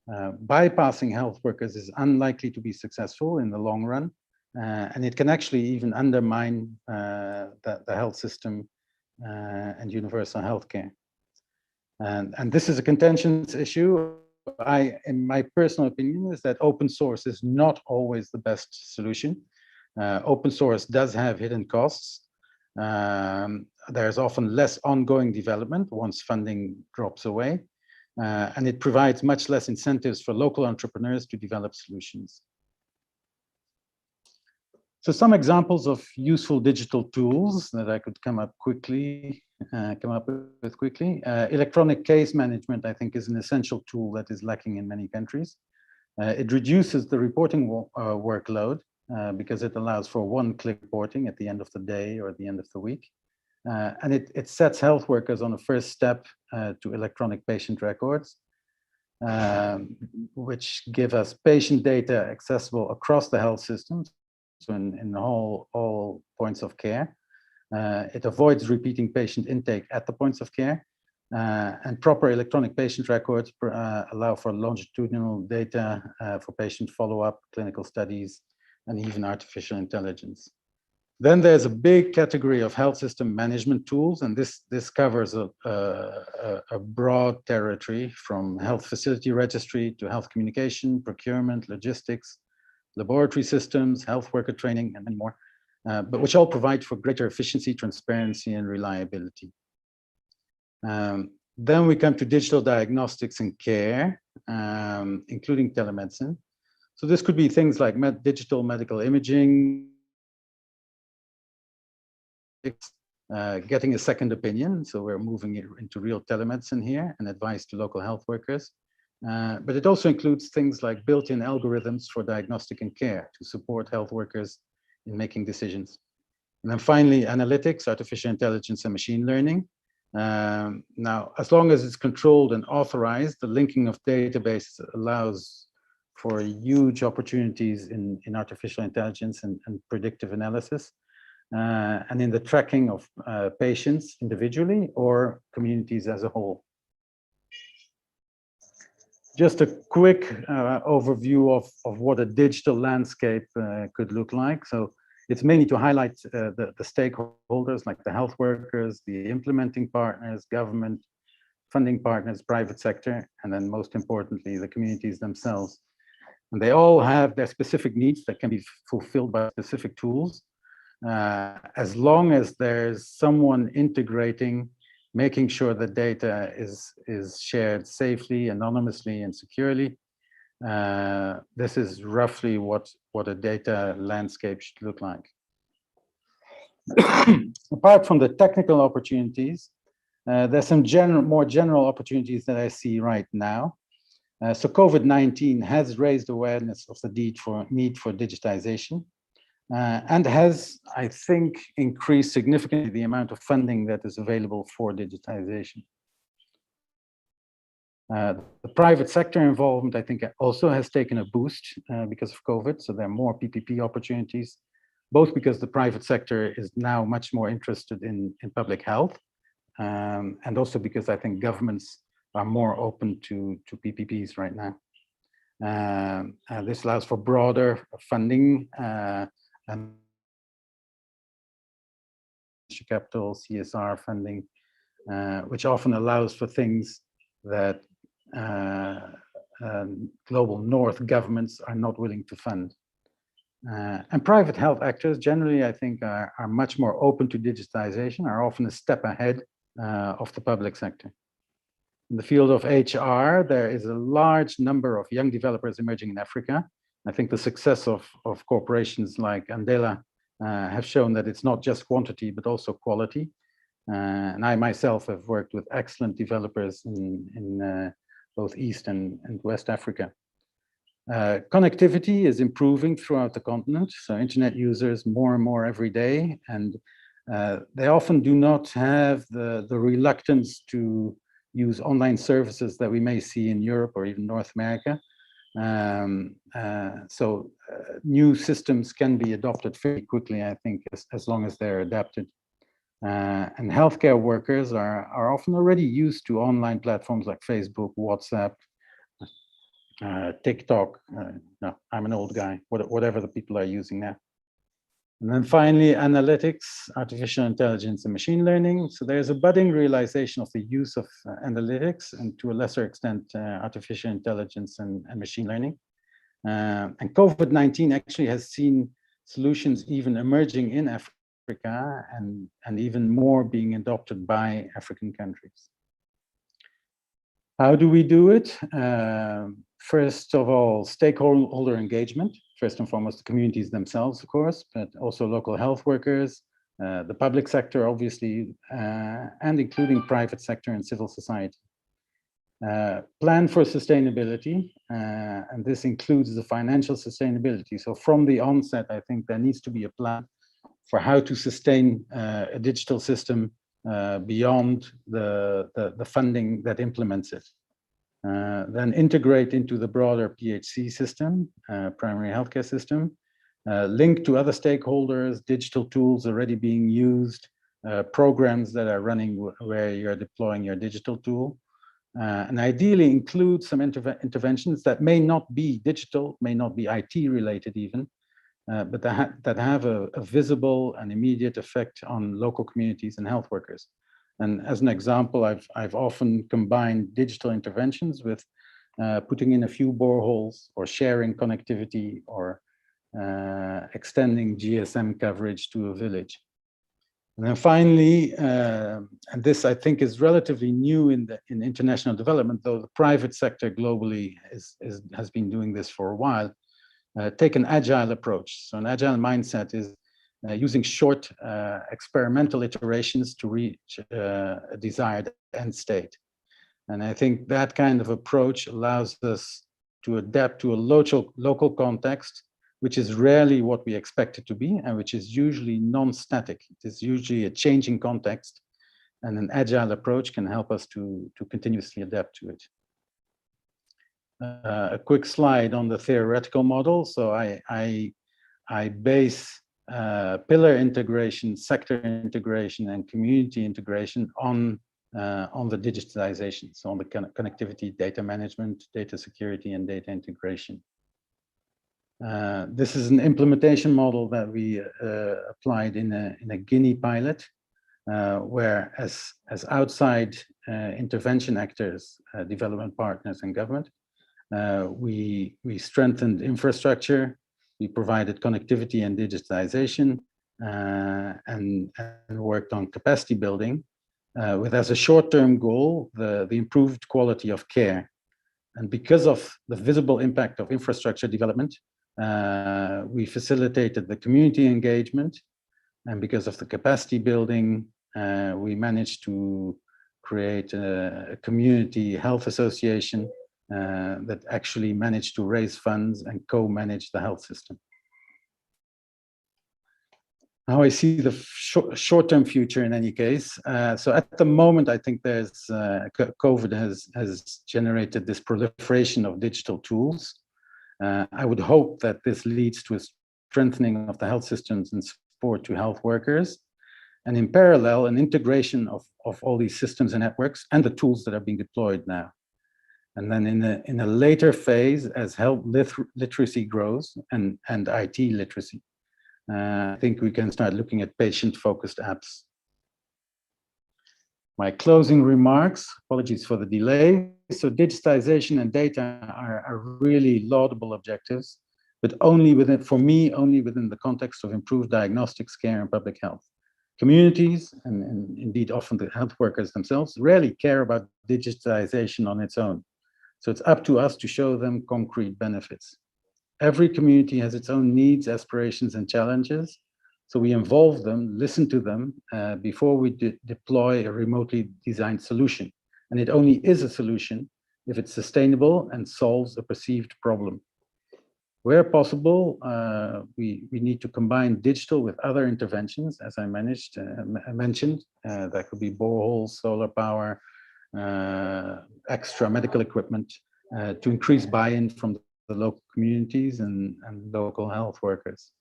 Bypassing health workers is unlikely to be successful in the long run, and it can actually even undermine the health system and universal healthcare. And this is a contentious issue. In my personal opinion, is that open source is not always the best solution. Open source does have hidden costs. There's often less ongoing development once funding drops away. And it provides much less incentives for local entrepreneurs to develop solutions. So some examples of useful digital tools that I could come up with quickly. Electronic case management, I think, is an essential tool that is lacking in many countries. It reduces the reporting workload because it allows for one-click reporting at the end of the day or at the end of the week. And it sets health workers on a first step to electronic patient records, which give us patient data accessible across the health system, so in all points of care. It avoids repeating patient intake at the points of care, and proper electronic patient records allow for longitudinal data for patient follow-up, clinical studies, and even artificial intelligence. Then there's a big category of health system management tools, and this covers a broad territory from health facility registry to health communication, procurement, logistics, laboratory systems, health worker training, and many more, but which all provide for greater efficiency, transparency, and reliability. Then we come to digital diagnostics and care, including telemedicine. So this could be things like digital medical imaging, getting a second opinion. So we're moving into real telemedicine here, and advice to local health workers. But it also includes things like built-in algorithms for diagnostic and care to support health workers in making decisions. And then finally, analytics, artificial intelligence, and machine learning. Now, as long as it's controlled and authorized, the linking of databases allows for huge opportunities in artificial intelligence and predictive analysis. And in the tracking of patients individually or communities as a whole. Just a quick overview of what a digital landscape could look like. So it's mainly to highlight the stakeholders like the health workers, the implementing partners, government, funding partners, private sector, and then most importantly, the communities themselves. And they all have their specific needs that can be fulfilled by specific tools. As long as there's someone integrating, making sure the data is shared safely, anonymously, and securely. This is roughly what a data landscape should look like. Apart from the technical opportunities, there's some more general opportunities that I see right now. So COVID-19 has raised awareness of the need for digitization. And has, I think, increased significantly the amount of funding that is available for digitization. The private sector involvement, I think, also has taken a boost because of COVID. So there are more PPP opportunities, both because the private sector is now much more interested in public health, and also because I think governments are more open to PPPs right now. This allows for broader funding and capital, CSR funding, which often allows for things that global North governments are not willing to fund. And private health actors generally, I think, are much more open to digitization, are often a step ahead of the public sector. In the field of HR, there is a large number of young developers emerging in Africa. I think the success of corporations like Andela have shown that it's not just quantity, but also quality. And I myself have worked with excellent developers in both East and West Africa. Connectivity is improving throughout the continent. So internet users more and more every day. And they often do not have the reluctance to use online services that we may see in Europe or even North America. New systems can be adopted very quickly, I think, as long as they're adapted. And healthcare workers are often already used to online platforms like Facebook, WhatsApp, TikTok. No, I'm an old guy, whatever the people are using now. And then finally, analytics, artificial intelligence and machine learning. So there's a budding realization of the use of analytics and to a lesser extent, artificial intelligence and machine learning. And COVID-19 actually has seen solutions even emerging in Africa and even more being adopted by African countries. How do we do it? First of all, stakeholder engagement. First and foremost, the communities themselves, of course, but also local health workers, the public sector, obviously, and including private sector and civil society. Plan for sustainability, and this includes the financial sustainability. So from the onset, I think there needs to be a plan for how to sustain a digital system beyond the funding that implements it. Then integrate into the broader PHC system, primary healthcare system, link to other stakeholders, digital tools already being used, programs that are running where you're deploying your digital tool, and ideally include some interventions that may not be digital, may not be IT related even, but that have a visible and immediate effect on local communities and health workers. And as an example, I've often combined digital interventions with putting in a few boreholes or sharing connectivity or extending GSM coverage to a village. And then finally, and this I think is relatively new in international development, though the private sector globally has been doing this for a while, take an agile approach. So an agile mindset is using short experimental iterations to reach a desired end state. And I think that kind of approach allows us to adapt to a local context, which is rarely what we expect it to be, and which is usually non-static. It is usually a changing context, and an agile approach can help us to continuously adapt to it. A quick slide on the theoretical model. So I base pillar integration, sector integration, and community integration on the digitization, so on the connectivity, data management, data security, and data integration. This is an implementation model that we applied in a Guinea pilot, where as outside intervention actors, development partners, and government, we strengthened infrastructure. We provided connectivity and digitization, and worked on capacity building, with as a short-term goal the improved quality of care. And because of the visible impact of infrastructure development, we facilitated the community engagement, and because of the capacity building, we managed to create a community health association that actually managed to raise funds and co-manage the health system. How I see the short-term future in any case. So at the moment, I think there's COVID has generated this proliferation of digital tools. I would hope that this leads to a strengthening of the health systems and support to health workers. And in parallel, an integration of all these systems and networks and the tools that are being deployed now. And then in a later phase, as health literacy grows and IT literacy, I think we can start looking at patient-focused apps. My closing remarks, apologies for the delay. So digitization and data are really laudable objectives, but only within, for me, only within the context of improved diagnostics, care, and public health. Communities, and indeed often the health workers themselves, rarely care about digitization on its own. So it's up to us to show them concrete benefits. Every community has its own needs, aspirations, and challenges. So we involve them, listen to them before we deploy a remotely designed solution. And it only is a solution if it's sustainable and solves a perceived problem. Where possible, we need to combine digital with other interventions, as I mentioned. That could be boreholes, solar power, extra medical equipment to increase buy-in from the local communities and local health workers.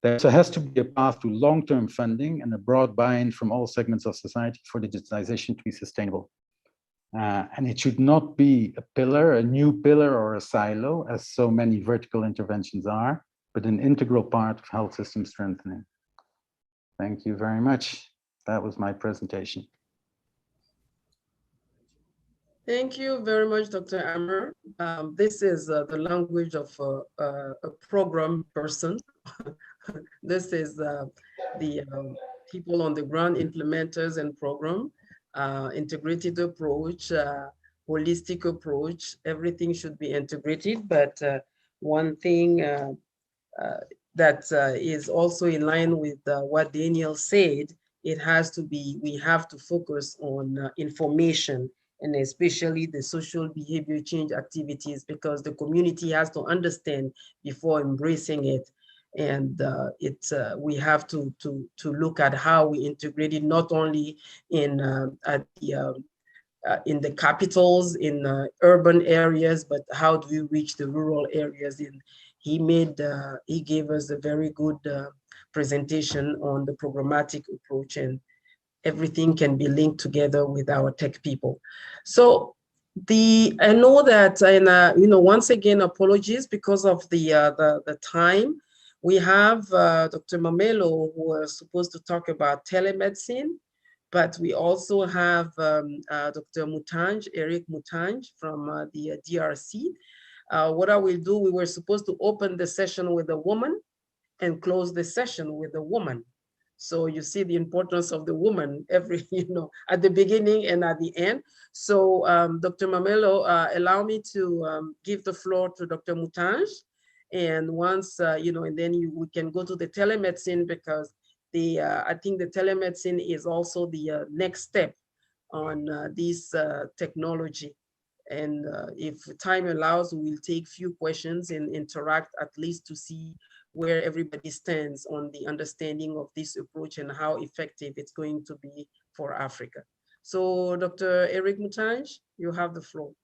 There has to be a path to long-term funding and a broad buy-in from all segments of society for digitization to be sustainable. And it should not be a pillar, a new pillar or a silo, as so many vertical interventions are, but an integral part of health system strengthening. Thank you very much. That was my presentation. Thank you very much, Dr. Amr. This is the language of a program person. This is the people on the ground, implementers and program, integrated approach, holistic approach. Everything should be integrated, but one thing that is also in line with what Daniel said, it has to be, we have to focus on information, and especially the social behavior change activities, because the community has to understand before embracing it. And we have to look at how we integrate it, not only in the capitals, in urban areas, but how do we reach the rural areas? And he gave us a very good presentation on the programmatic approach, and everything can be linked together with our tech people. So I know that, and once again, apologies because of the time. We have Dr. Mamelo, who was supposed to talk about telemedicine, but we also have Dr. Mutange, Eric Mutange from the DRC. What I will do, we were supposed to open the session with a woman and close the session with a woman. So you see the importance of the woman at the beginning and at the end. So Dr. Mamelo, allow me to give the floor to Dr. Mutange. And once, and then we can go to the telemedicine, because I think the telemedicine is also the next step on this technology. And if time allows, we will take few questions and interact, at least to see where everybody stands on the understanding of this approach and how effective it's going to be for Africa. So Dr. Eric Mutange, you have the floor.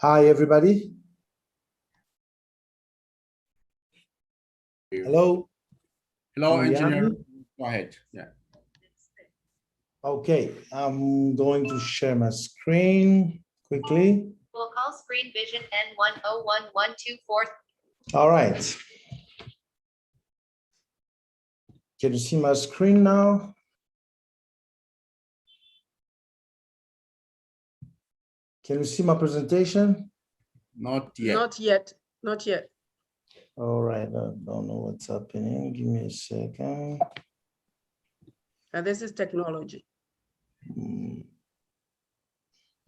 Hi, everybody. Hello. Hello, engineer. Go ahead. Yeah. Okay, I'm going to share my screen quickly. We'll call screen vision N101124. All right. Can you see my screen now? Can you see my presentation? Not yet. Not yet. Not yet. All right. I don't know what's happening. Give me a second. And this is technology.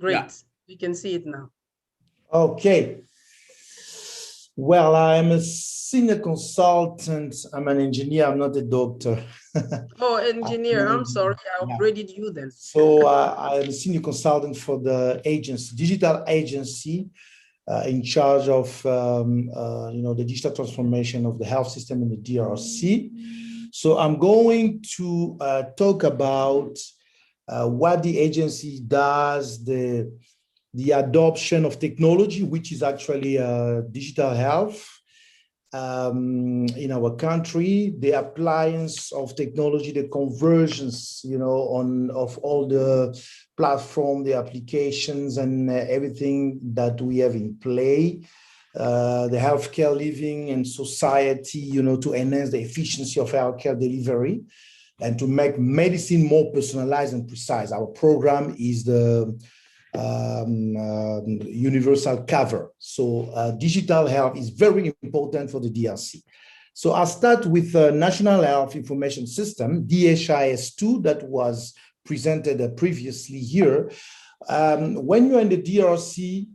Great. Yeah. We can see it now. Okay. Well, I'm a senior consultant. I'm an engineer. I'm not a doctor. Oh, engineer. I'm sorry. I upgraded you then. So I'm a senior consultant for the agency, digital agency, in charge of the digital transformation of the health system in the DRC. So I'm going to talk about what the agency does, the adoption of technology, which is actually digital health in our country, the appliance of technology, the conversions, of all the platform, the applications, and everything that we have in play, the healthcare living and society, to enhance the efficiency of healthcare delivery and to make medicine more personalized and precise. Our program is the universal cover. So digital health is very important for the DRC. So I'll start with the National Health Information System, DHIS2, that was presented previously here. When you're in the DRC,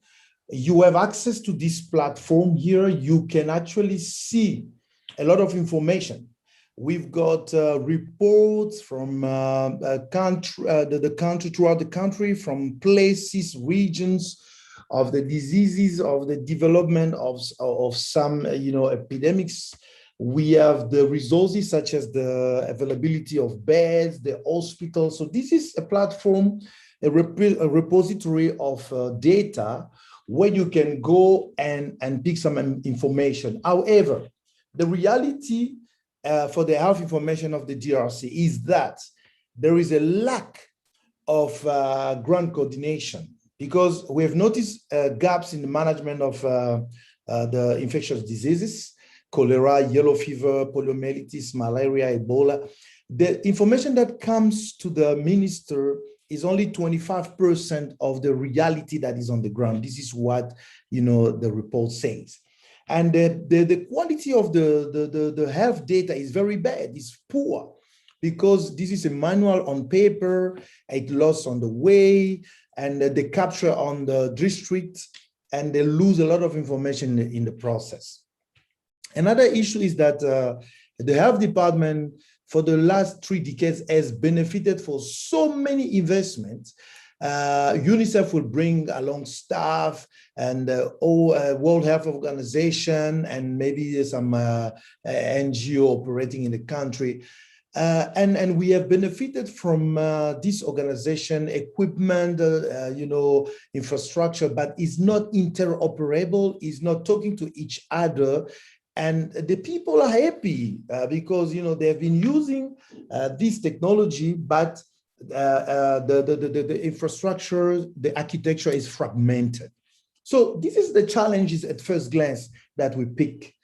you have access to this platform here. You can actually see a lot of information. We've got reports from the country, throughout the country, from places, regions of the diseases, of the development of some, epidemics. We have the resources such as the availability of beds, the hospitals. So this is a platform, a repository of data where you can go and pick some information. However, the reality for the health information of the DRC is that there is a lack of ground coordination, because we have noticed gaps in the management of the infectious diseases, cholera, yellow fever, poliomyelitis, malaria, Ebola. The information that comes to the minister is only 25% of the reality that is on the ground. This is what the report says. And the quality of the health data is very bad, it's poor, because this is a manual on paper, it lost on the way, and they capture on the district, and they lose a lot of information in the process. Another issue is that the health department for the last 3 decades has benefited for so many investments. UNICEF will bring along staff and World Health Organization and maybe some NGO operating in the country. And we have benefited from this organization, equipment, infrastructure, but it's not interoperable, it's not talking to each other. And the people are happy because, they've been using this technology, but the infrastructure, the architecture is fragmented. So this is the challenges at first glance that we pick.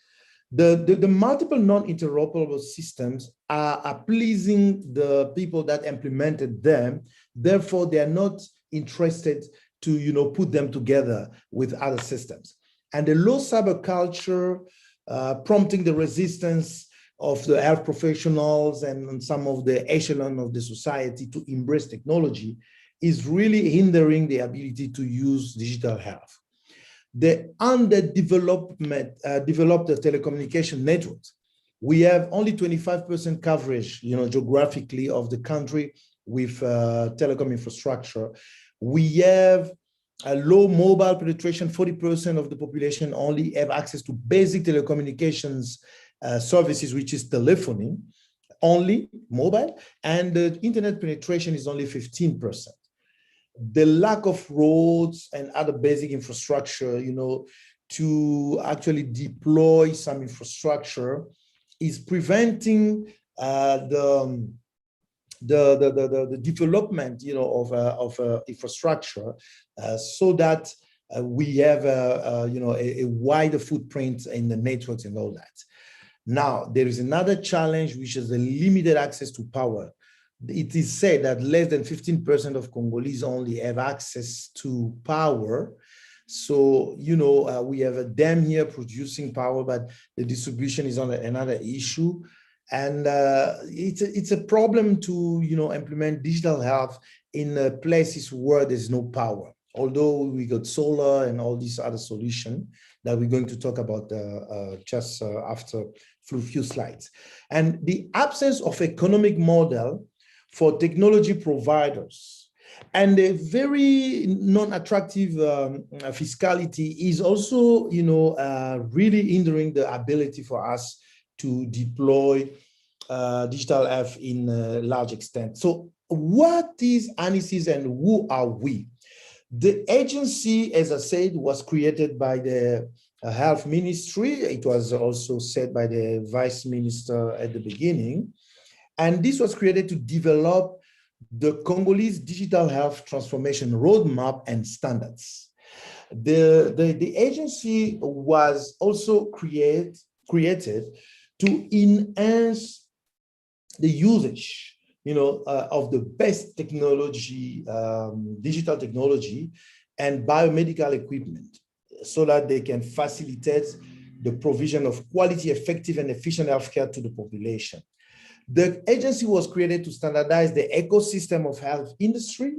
The multiple non-interoperable systems are pleasing the people that implemented them. Therefore, they are not interested to put them together with other systems. And the low cyber culture prompting the resistance of the health professionals and some of the echelon of the society to embrace technology is really hindering the ability to use digital health. The underdeveloped developed telecommunication networks. We have only 25% coverage, geographically of the country with telecom infrastructure. We have a low mobile penetration. 40% of the population only have access to basic telecommunications services, which is telephony, only mobile, and the internet penetration is only 15%. The lack of roads and other basic infrastructure, to actually deploy some infrastructure is preventing the development, of infrastructure, so that we have a wider footprint in the networks and all that. Now, there is another challenge, which is the limited access to power. It is said that less than 15% of Congolese only have access to power. So, we have a dam here producing power, but the distribution is on another issue. And it's a problem to, implement digital health in places where there's no power. Although we got solar and all these other solutions that we're going to talk about just after a few slides. And the absence of economic model for technology providers and a very non-attractive fiscality is also, really hindering the ability for us to deploy digital health in a large extent. So what is ANICIS and who are we? The agency, as I said, was created by the Health Ministry. It was also said by the Vice Minister at the beginning. And this was created to develop the Congolese digital health transformation roadmap and standards. The agency was also created to enhance the usage, of the best technology, digital technology and biomedical equipment so that they can facilitate the provision of quality, effective, and efficient healthcare to the population. The agency was created to standardize the ecosystem of health industry,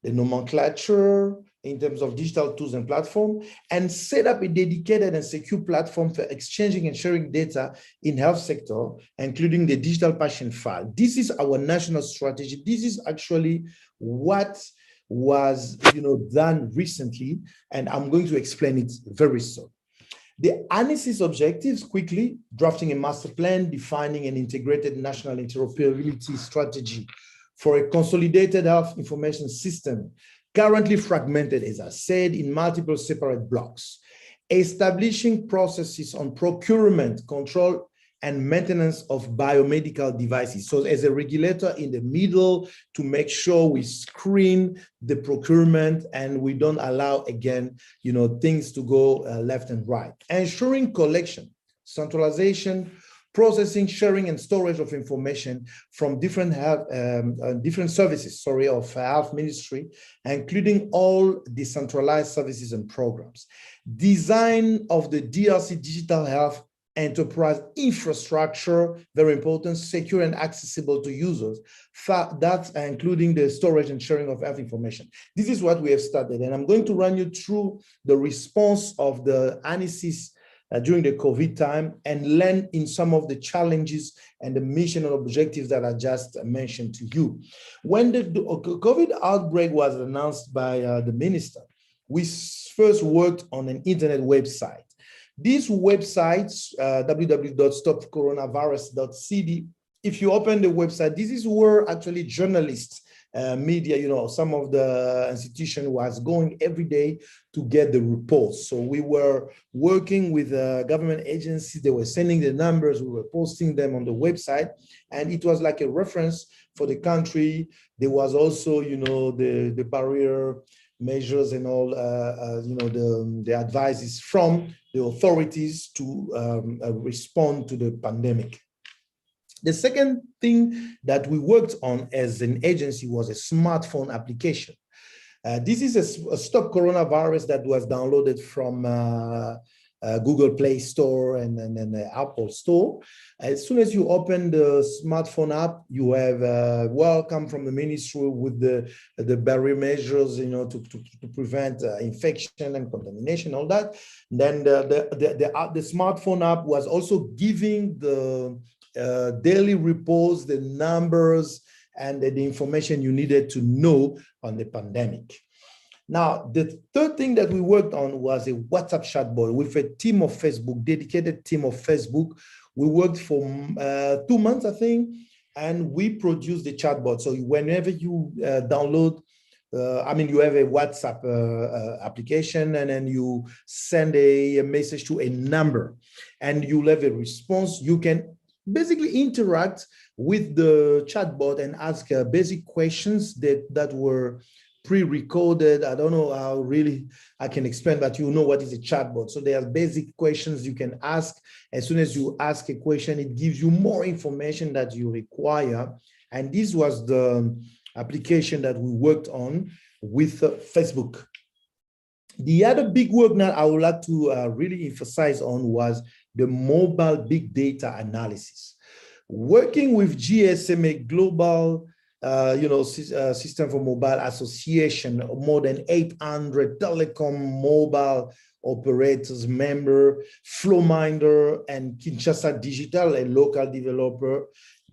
the nomenclature in terms of digital tools and platform, and set up a dedicated and secure platform for exchanging and sharing data in health sector, including the digital patient file. This is our national strategy. This is actually what was done recently, and I'm going to explain it very soon. The ANICIS objectives, quickly, drafting a master plan, defining an integrated national interoperability strategy for a consolidated health information system, currently fragmented, as I said, in multiple separate blocks, establishing processes on procurement, control, and maintenance of biomedical devices. So as a regulator in the middle to make sure we screen the procurement and we don't allow, again, things to go left and right. Ensuring collection, centralization, processing, sharing, and storage of information from different health, different services, of health ministry, including all decentralized services and programs. Design of the DRC digital health enterprise infrastructure, very important, secure and accessible to users. That's including the storage and sharing of health information. This is what we have started, and I'm going to run you through the response of the ANICIS during the COVID time and land in some of the challenges and the mission and objectives that I just mentioned to you. When the COVID outbreak was announced by the minister, we first worked on an internet website. This website, www.stopcoronavirus.cd, if you open the website, this is where actually journalists, media, some of the institution was going every day to get the reports. So we were working with government agencies. They were sending the numbers. We were posting them on the website. And it was like a reference for the country. There was also, the barrier measures and all, the advices from the authorities to respond to the pandemic. The second thing that we worked on as an agency was a smartphone application. This is a Stop Coronavirus that was downloaded from Google Play Store and the Apple Store. As soon as you open the smartphone app, you have welcome from the ministry with the barrier measures, to prevent infection and contamination, all that. Then the smartphone app was also giving the daily reports, the numbers, and the information you needed to know on the pandemic. Now, the third thing that we worked on was a WhatsApp chatbot with a team of Facebook, dedicated team of Facebook. We worked for 2 months, I think, and we produced the chatbot. So whenever you download, you have a WhatsApp application, and then you send a message to a number, and you'll have a response. You can basically interact with the chatbot and ask basic questions that were pre-recorded. I don't know how really I can explain, but you know what is a chatbot. So there are basic questions you can ask. As soon as you ask a question, it gives you more information that you require. And this was the application that we worked on with Facebook. The other big work that I would like to really emphasize on was the mobile big data analysis. Working with GSMA Global System for Mobile Association, more than 800 telecom mobile operators member, Flowminder and Kinshasa Digital, a local developer,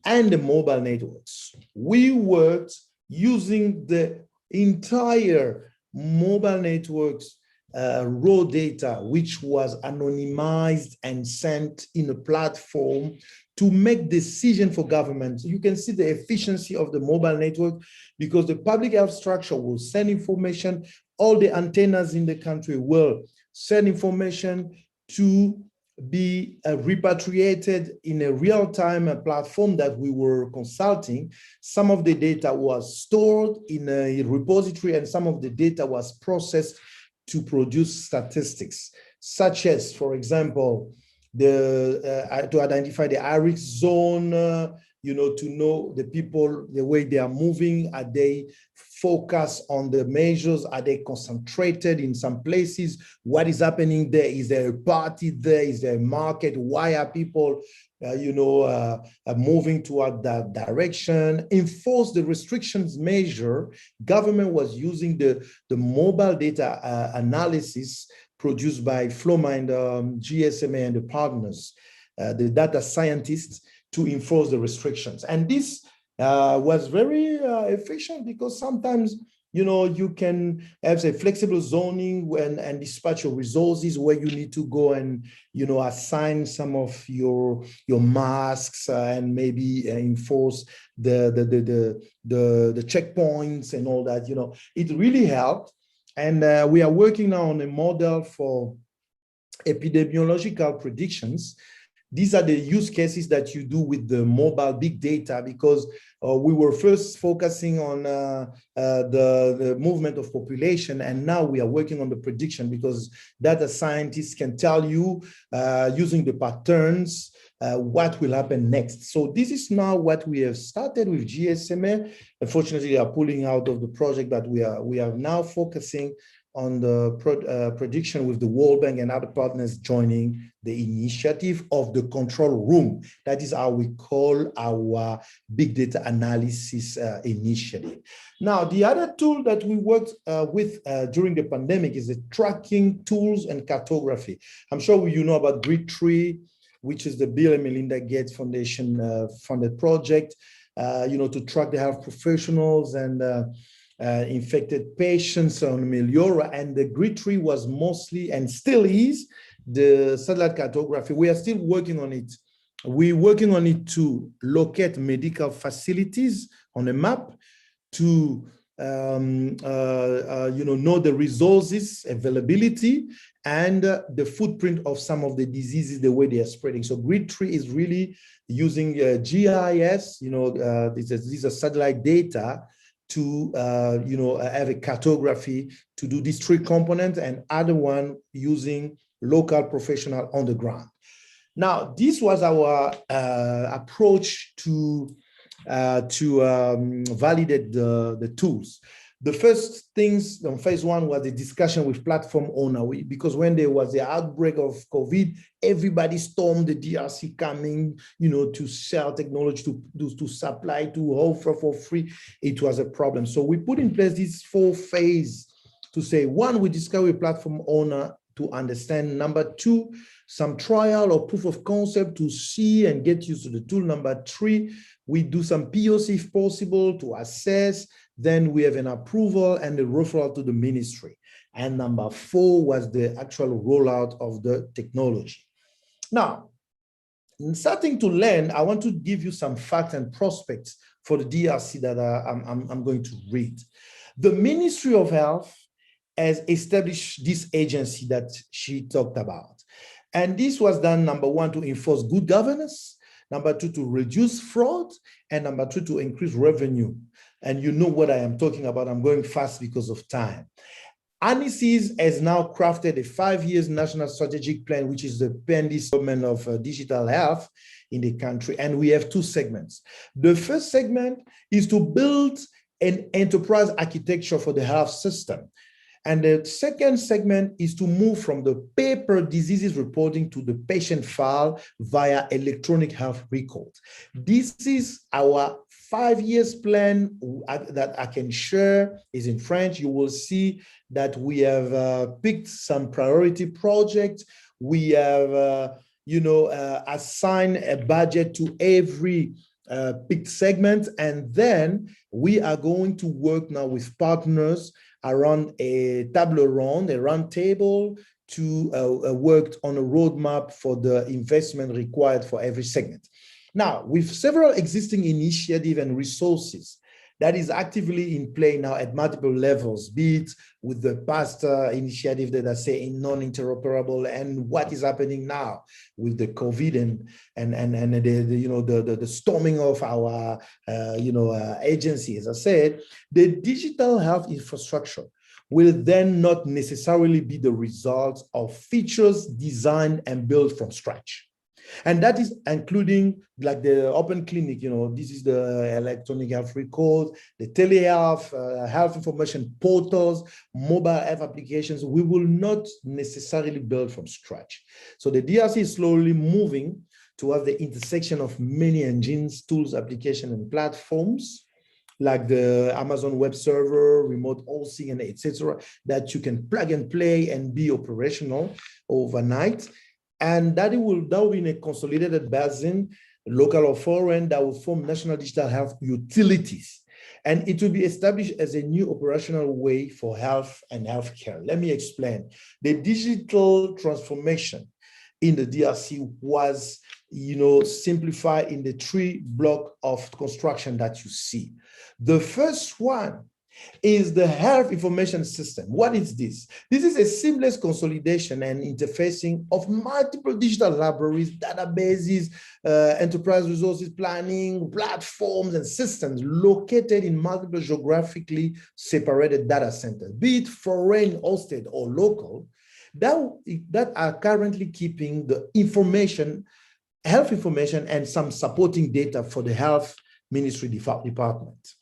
and the mobile networks. We worked using the entire mobile networks raw data, which was anonymized and sent in a platform to make decision for government. So you can see the efficiency of the mobile network, because the public health structure will send information. All the antennas in the country will send information to be repatriated in a real-time platform that we were consulting. Some of the data was stored in a repository, and some of the data was processed to produce statistics, such as, for example, to identify the high-risk zone, to know the people, the way they are moving. Are they focused on the measures? Are they concentrated in some places? What is happening there? Is there a party there? Is there a market? Why are people, moving toward that direction? Enforce the restrictions measure. Government was using the mobile data analysis produced by FLOMA and GSMA and the partners, the data scientists, to enforce the restrictions. And this was very efficient, because sometimes, you can have a flexible zoning and dispatch your resources where you need to go and, assign some of your masks and maybe enforce the checkpoints and all that. It really helped. And we are working now on a model for epidemiological predictions. These are the use cases that you do with the mobile big data, because we were first focusing on the movement of population, and now we are working on the prediction, because data scientists can tell you using the patterns what will happen next. So this is now what we have started with GSMA. Unfortunately, they are pulling out of the project, but we are now focusing on the prediction with the World Bank and other partners joining the initiative of the control room. That is how we call our big data analysis initiative. Now, the other tool that we worked with during the pandemic is the tracking tools and cartography. I'm sure you know about Grid3, which is the Bill and Melinda Gates Foundation funded project, to track the health professionals and infected patients on Meliora. And the Grid3 was mostly, and still is, the satellite cartography. We are still working on it. We're working on it to locate medical facilities on a map, to know the resources availability and the footprint of some of the diseases, the way they are spreading. So Grid3 is really using GIS, these are satellite data to have a cartography to do these three components, and other one using local professional on the ground. Now, this was our approach to validate the tools. The first things on phase one was the discussion with platform owner, because when there was the outbreak of COVID, everybody stormed the DRC coming, to sell technology, to supply, to offer for free. It was a problem. So we put in place this 4 phases to say, 1, we discuss with platform owner to understand. Number 2, some trial or proof of concept to see and get used to the tool. Number 3, we do some POC if possible to assess. Then we have an approval and a referral to the ministry. And number 4 was the actual rollout of the technology. Now, in starting to learn, I want to give you some facts and prospects for the DRC that I'm going to read. The Ministry of Health has established this agency that she talked about. And this was done, number 1, to enforce good governance, number 2, to reduce fraud, and number 3, to increase revenue. And you know what I am talking about. I'm going fast because of time. ANICIS has now crafted a 5-year national strategic plan, which is the PND segment of digital health in the country. And we have 2 segments. The first segment is to build an enterprise architecture for the health system. And the second segment is to move from the paper diseases reporting to the patient file via electronic health record. This is our 5-year plan that I can share. Is in French. You will see that we have picked some priority projects. We have, assigned a budget to every picked segment. And then we are going to work now with partners around a table ronde, a round table, to work on a roadmap for the investment required for every segment. Now, with several existing initiatives and resources that is actively in play now at multiple levels, be it with the past initiative that I say in non-interoperable, and what is happening now with the COVID and the storming of our agency. As I said, the digital health infrastructure will then not necessarily be the result of features designed and built from scratch. And that is including like the open clinic, this is the electronic health record, the telehealth, health information portals, mobile health applications. We will not necessarily build from scratch. So the DRC is slowly moving towards the intersection of many engines, tools, applications, and platforms, like the Amazon Web Server, remote hosting, and etc., that you can plug and play and be operational overnight. And that will be in a consolidated basin, local or foreign, that will form national digital health utilities. And it will be established as a new operational way for health and healthcare. Let me explain. The digital transformation in the DRC was, simplified in the 3 blocks of construction that you see. The first one is the health information system. What is this? This is a seamless consolidation and interfacing of multiple digital libraries, databases, enterprise resources planning, platforms, and systems located in multiple geographically separated data centers, be it foreign, hosted, or local, that are currently keeping the information, health information, and some supporting data for the health ministry department.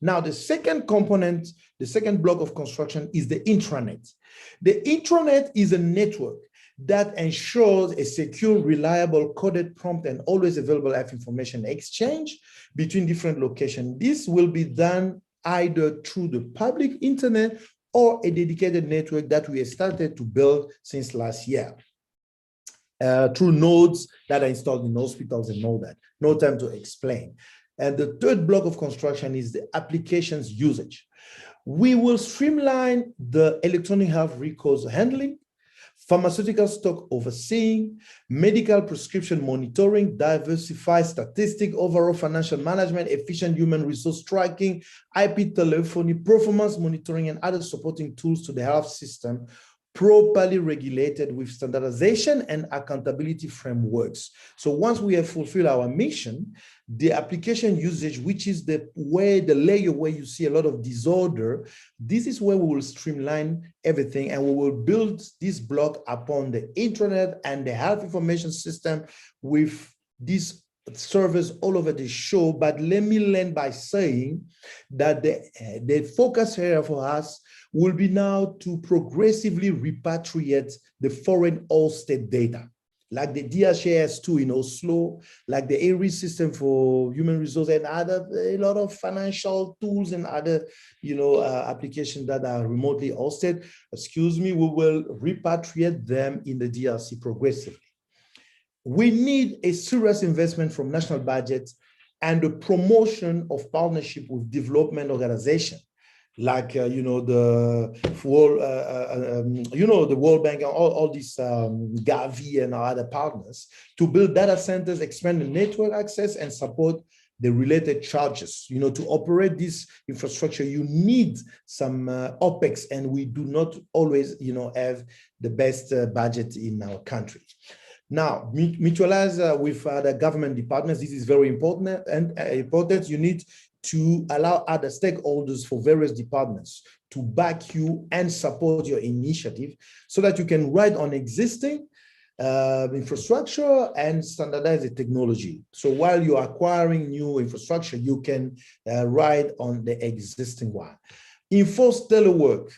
Now, the second component, the second block of construction is the intranet. The intranet is a network that ensures a secure, reliable, coded, prompt, and always available health information exchange between different locations. This will be done either through the public internet or a dedicated network that we have started to build since last year. Through nodes that are installed in hospitals and all that. No time to explain. And the third block of construction is the applications usage. We will streamline the electronic health records handling, pharmaceutical stock overseeing, medical prescription monitoring, diversified statistic, overall financial management, efficient human resource tracking, IP telephony, performance monitoring, and other supporting tools to the health system, properly regulated with standardization and accountability frameworks. So once we have fulfilled our mission, the application usage, which is the layer where you see a lot of disorder, this is where we will streamline everything, and we will build this block upon the intranet and the health information system with these servers all over the show. But let me end by saying that the focus area for us will be now to progressively repatriate the foreign all-state data, like the DHIS2 in Oslo, like the ARIS system for human resources, and a lot of financial tools and other, applications that are remotely hosted. We will repatriate them in the DRC progressively. We need a serious investment from national budgets and the promotion of partnership with development organizations, like the World Bank and all these Gavi and other partners, to build data centers, expand the network access, and support the related charges. To operate this infrastructure, you need some OPEX, and we do not always, have the best budget in our country. Now, mutualize with the government departments. This is very important. You need to allow other stakeholders for various departments to back you and support your initiative so that you can ride on existing infrastructure and standardize the technology. So while you're acquiring new infrastructure, you can ride on the existing one. Enforce telework,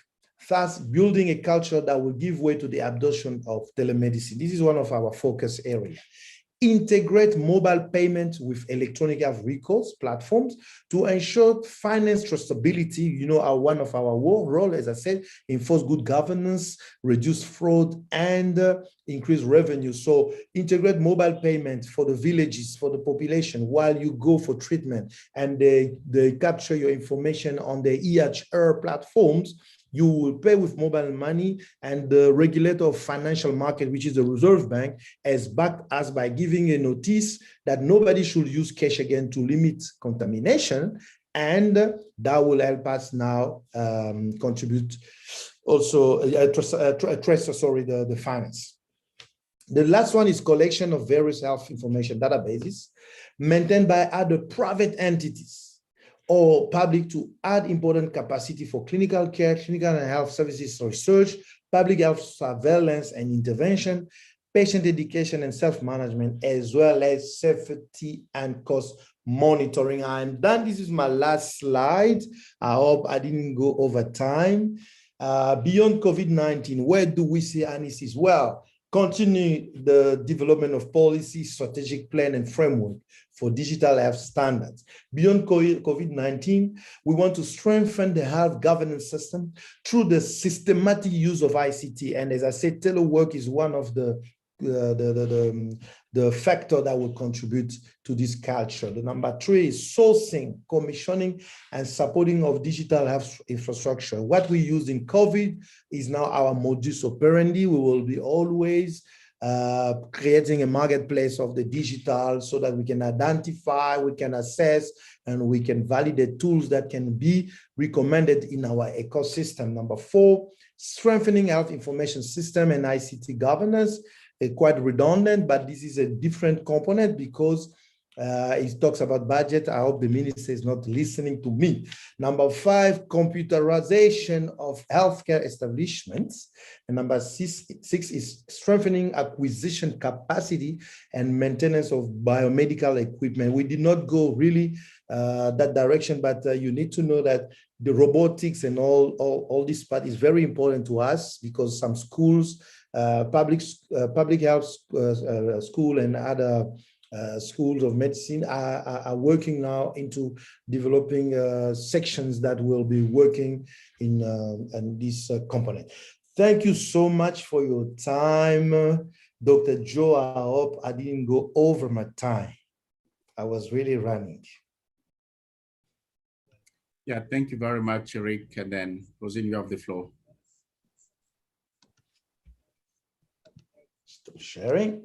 thus building a culture that will give way to the adoption of telemedicine. This is one of our focus areas. Integrate mobile payment with electronic health records platforms to ensure finance trustability. One of our role, as I said, enforce good governance, reduce fraud, and increase revenue. So integrate mobile payment for the villages, for the population, while you go for treatment, and they capture your information on the EHR platforms. You will pay with mobile money, and the regulator of financial market, which is the Reserve Bank, has backed us by giving a notice that nobody should use cash again to limit contamination, and that will help us now contribute also the finance. The last one is collection of various health information databases maintained by other private entities or public to add important capacity for clinical care, clinical and health services research, public health surveillance and intervention, patient education and self-management, as well as safety and cost monitoring. I'm done. This is my last slide. I hope I didn't go over time. Beyond COVID-19, where do we see ANICIS? Well, continue the development of policy, strategic plan, and framework for digital health standards. Beyond COVID-19, we want to strengthen the health governance system through the systematic use of ICT. And as I said, telework is one of the factor that will contribute to this culture. The number 3 is sourcing, commissioning, and supporting of digital health infrastructure. What we used in COVID is now our modus operandi. We will be always creating a marketplace of the digital so that we can identify, we can assess, and we can validate tools that can be recommended in our ecosystem. Number 4, strengthening health information system and ICT governance. Quite redundant, but this is a different component because it talks about budget. I hope the minister is not listening to me. Number 5, computerization of healthcare establishments. And number 6 is strengthening acquisition capacity and maintenance of biomedical equipment. We did not go really that direction, but you need to know that the robotics and all this part is very important to us because some schools, public health school and other schools of medicine are working now into developing sections that will be working in this component. Thank you so much for your time, Dr. Joe. I hope I didn't go over my time. I was really running. Yeah, thank you very much, Eric. And then, Rosine, you have the floor. Stop sharing.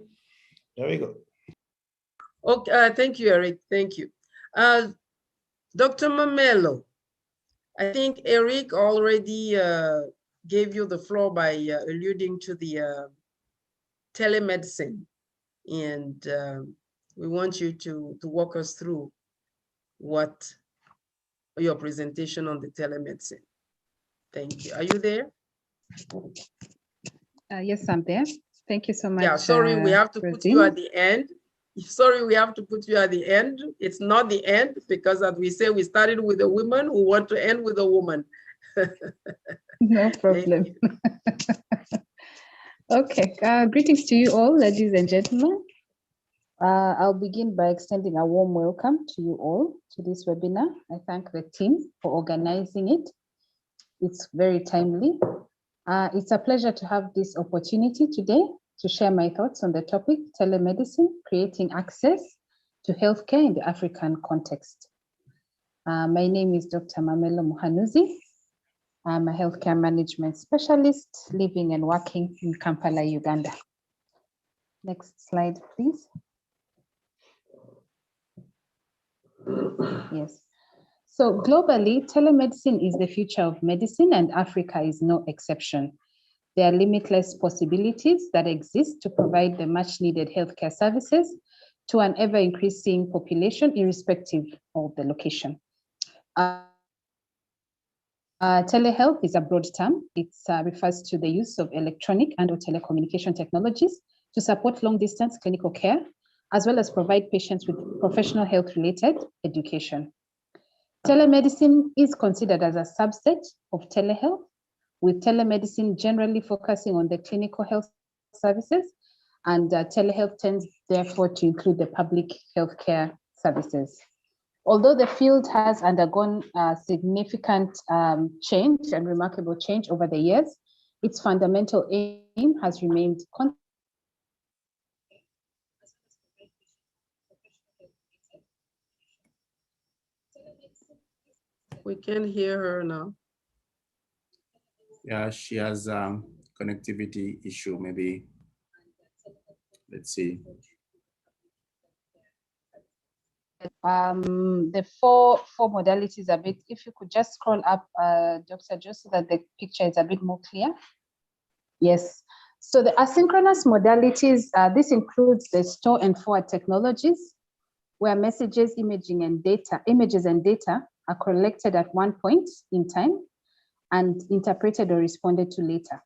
There we go. Okay, thank you, Eric. Thank you. Dr. Mamelo, I think Eric already gave you the floor by alluding to the telemedicine. And we want you to walk us through what your presentation on the telemedicine. Thank you. Are you there? Yes, I'm there. Thank you so much. Yeah, sorry, we have to put you at the end. Sorry, we have to put you at the end. It's not the end because as we say, we started with a woman who want to end with a woman. No problem. Okay, greetings to you all, ladies and gentlemen. I'll begin by extending a warm welcome to you all to this webinar. I thank the team for organizing it. It's very timely. It's a pleasure to have this opportunity today to share my thoughts on the topic, telemedicine, creating access to healthcare in the African context. My name is Dr. Mamelo Muhanuzi. I'm a healthcare management specialist living and working in Kampala, Uganda. Next slide, please. Yes. So globally, telemedicine is the future of medicine and Africa is no exception. There are limitless possibilities that exist to provide the much needed healthcare services to an ever increasing population irrespective of the location. Telehealth is a broad term. It refers to the use of electronic and/or telecommunication technologies to support long-distance clinical care, as well as provide patients with professional health-related education. Telemedicine is considered as a subset of telehealth, with telemedicine generally focusing on the clinical health services, and telehealth tends therefore to include the public healthcare services. Although the field has undergone significant change and remarkable change over the years, its fundamental aim has remained constant. We can hear her now. Yeah, she has a connectivity issue, maybe. Let's see. The four modalities a bit, if you could just scroll up, Dr. Joe, so that the picture is a bit more clear. Yes. So the asynchronous modalities, this includes the store and forward technologies, where images and data are collected at one point in time and interpreted or responded to later.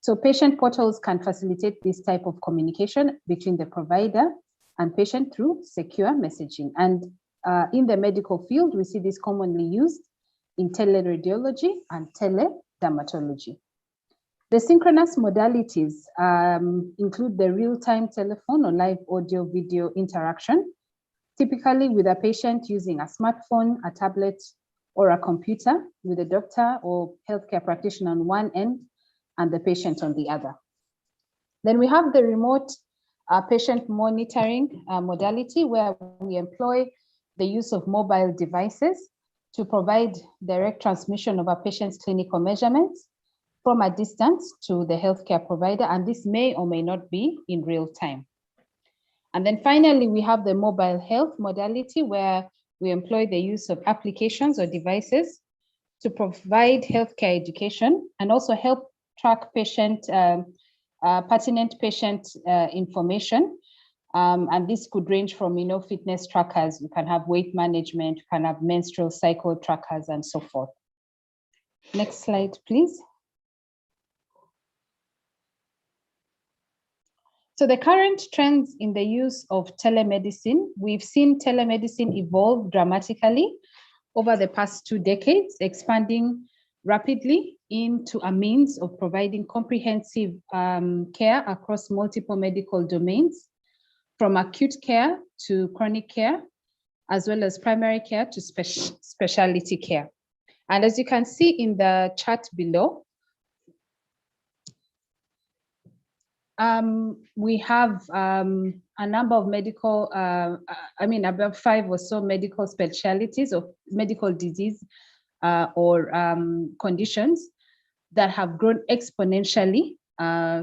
So patient portals can facilitate this type of communication between the provider and patient through secure messaging. And in the medical field, we see this commonly used in teleradiology and teledermatology. The synchronous modalities include the real-time telephone or live audio video interaction, typically with a patient using a smartphone, a tablet, or a computer with a doctor or healthcare practitioner on one end and the patient on the other. Then we have the remote patient monitoring modality, where we employ the use of mobile devices to provide direct transmission of a patient's clinical measurements from a distance to the healthcare provider, and this may or may not be in real time. And then finally, we have the mobile health modality, where we employ the use of applications or devices to provide healthcare education and also help track pertinent patient information. And this could range from, fitness trackers, you can have weight management, you can have menstrual cycle trackers, and so forth. Next slide, please. So the current trends in the use of telemedicine, we've seen telemedicine evolve dramatically over the past 2 decades, expanding rapidly into a means of providing comprehensive care across multiple medical domains, from acute care to chronic care, as well as primary care to specialty care. And as you can see in the chart below, we have a number of medical, about 5 or so medical specialties of medical disease or conditions that have grown exponentially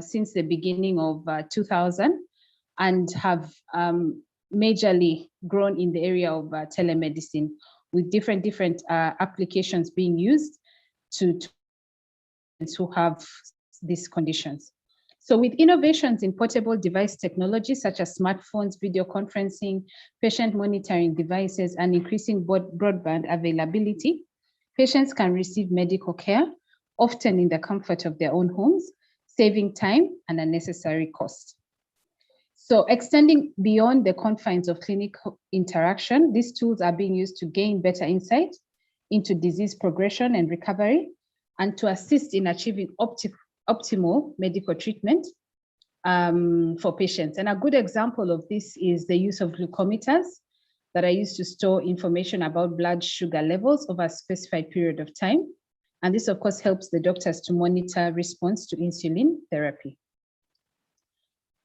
since the beginning of 2000 and have majorly grown in the area of telemedicine, with different applications being used to who have these conditions. So with innovations in portable device technology, such as smartphones, video conferencing, patient monitoring devices, and increasing broadband availability, patients can receive medical care, often in the comfort of their own homes, saving time and unnecessary cost. So extending beyond the confines of clinical interaction, these tools are being used to gain better insight into disease progression and recovery, and to assist in achieving optimal medical treatment for patients. And a good example of this is the use of glucometers that are used to store information about blood sugar levels over a specified period of time. And this, of course, helps the doctors to monitor response to insulin therapy.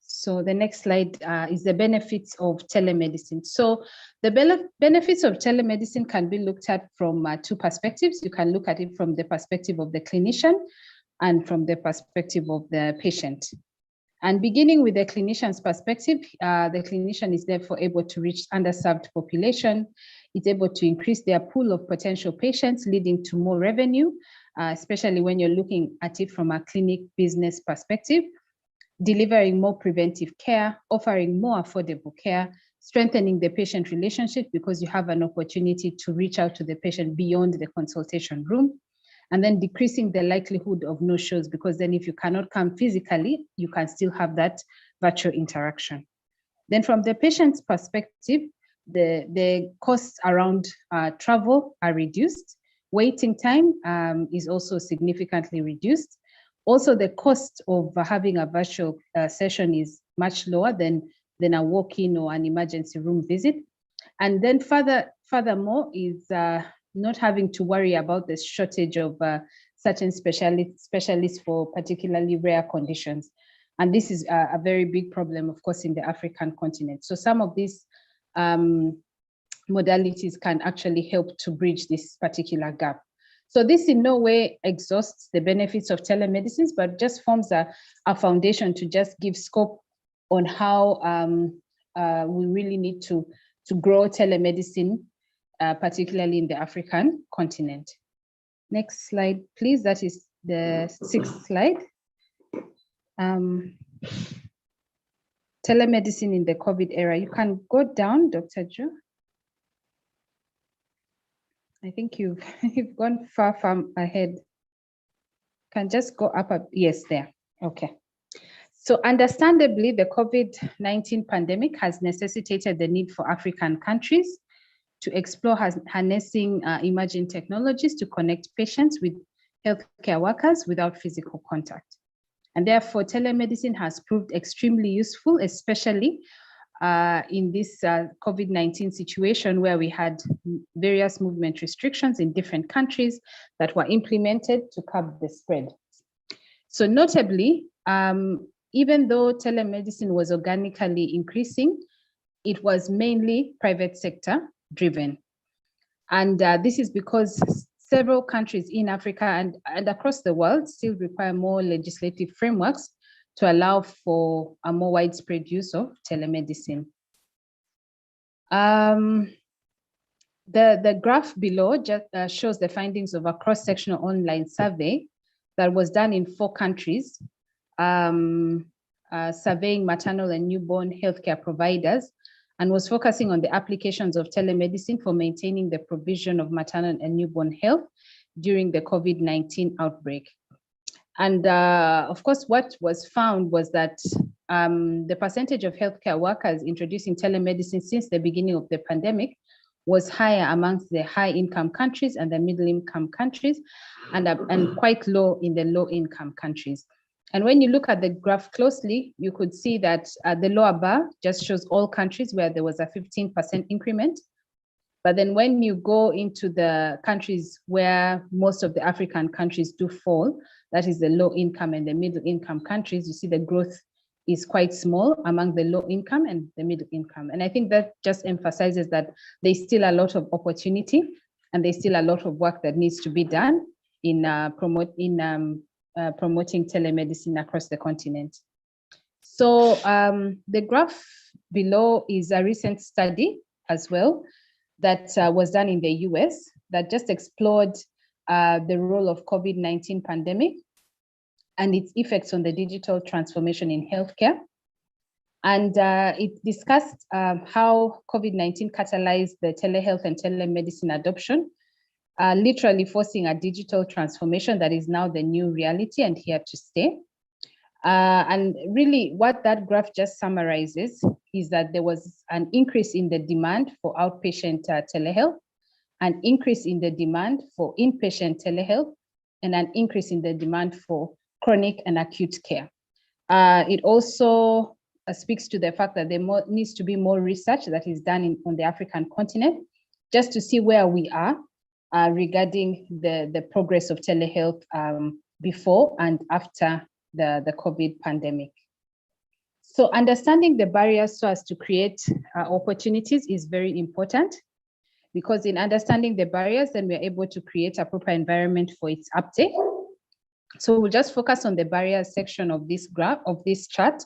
So the next slide is the benefits of telemedicine. So the benefits of telemedicine can be looked at from 2 perspectives. You can look at it from the perspective of the clinician and from the perspective of the patient. And beginning with the clinician's perspective, the clinician is therefore able to reach underserved population. It's able to increase their pool of potential patients, leading to more revenue, especially when you're looking at it from a clinic business perspective, delivering more preventive care, offering more affordable care, strengthening the patient relationship because you have an opportunity to reach out to the patient beyond the consultation room, and then decreasing the likelihood of no-shows, because then if you cannot come physically, you can still have that virtual interaction. Then from the patient's perspective, the costs around travel are reduced. Waiting time is also significantly reduced. Also, the cost of having a virtual session is much lower than a walk-in or an emergency room visit. And then furthermore is not having to worry about the shortage of certain specialists for particularly rare conditions. And this is a very big problem, of course, in the African continent. So some of these modalities can actually help to bridge this particular gap. So this in no way exhausts the benefits of telemedicine, but just forms a foundation to just give scope on how we really need to grow telemedicine, particularly in the African continent. Next slide, please. That is the 6th slide. Telemedicine in the COVID era. You can go down, Dr. Jo. I think you've gone far ahead. Can just go up. Yes, there. Okay. So understandably, the COVID-19 pandemic has necessitated the need for African countries to explore harnessing emerging technologies to connect patients with healthcare workers without physical contact. And therefore, telemedicine has proved extremely useful, especially in this COVID-19 situation where we had various movement restrictions in different countries that were implemented to curb the spread. So notably, even though telemedicine was organically increasing, it was mainly private sector driven. And this is because several countries in Africa and across the world still require more legislative frameworks to allow for a more widespread use of telemedicine. The graph below just shows the findings of a cross-sectional online survey that was done in 4 countries, surveying maternal and newborn healthcare providers, and was focusing on the applications of telemedicine for maintaining the provision of maternal and newborn health during the COVID-19 outbreak. And of course, what was found was that the percentage of healthcare workers introducing telemedicine since the beginning of the pandemic was higher amongst the high-income countries and the middle-income countries, and quite low in the low-income countries. And when you look at the graph closely, you could see that the lower bar just shows all countries where there was a 15% increment. But then when you go into the countries where most of the African countries do fall, that is the low income and the middle income countries, you see the growth is quite small among the low income and the middle income. And I think that just emphasizes that there's still a lot of opportunity and there's still a lot of work that needs to be done in promoting telemedicine across the continent. So the graph below is a recent study as well that was done in the US that just explored the role of COVID-19 pandemic and its effects on the digital transformation in healthcare. And it discussed how COVID-19 catalyzed the telehealth and telemedicine adoption, literally forcing a digital transformation that is now the new reality and here to stay. And really what that graph just summarizes is that there was an increase in the demand for outpatient telehealth, an increase in the demand for inpatient telehealth, and an increase in the demand for chronic and acute care. It also speaks to the fact that there needs to be more research that is done on the African continent, just to see where we are regarding the progress of telehealth before and after the COVID pandemic. So understanding the barriers so as to create opportunities is very important, because in understanding the barriers, then we're able to create a proper environment for its uptake. So we'll just focus on the barriers section of this graph, of this chart.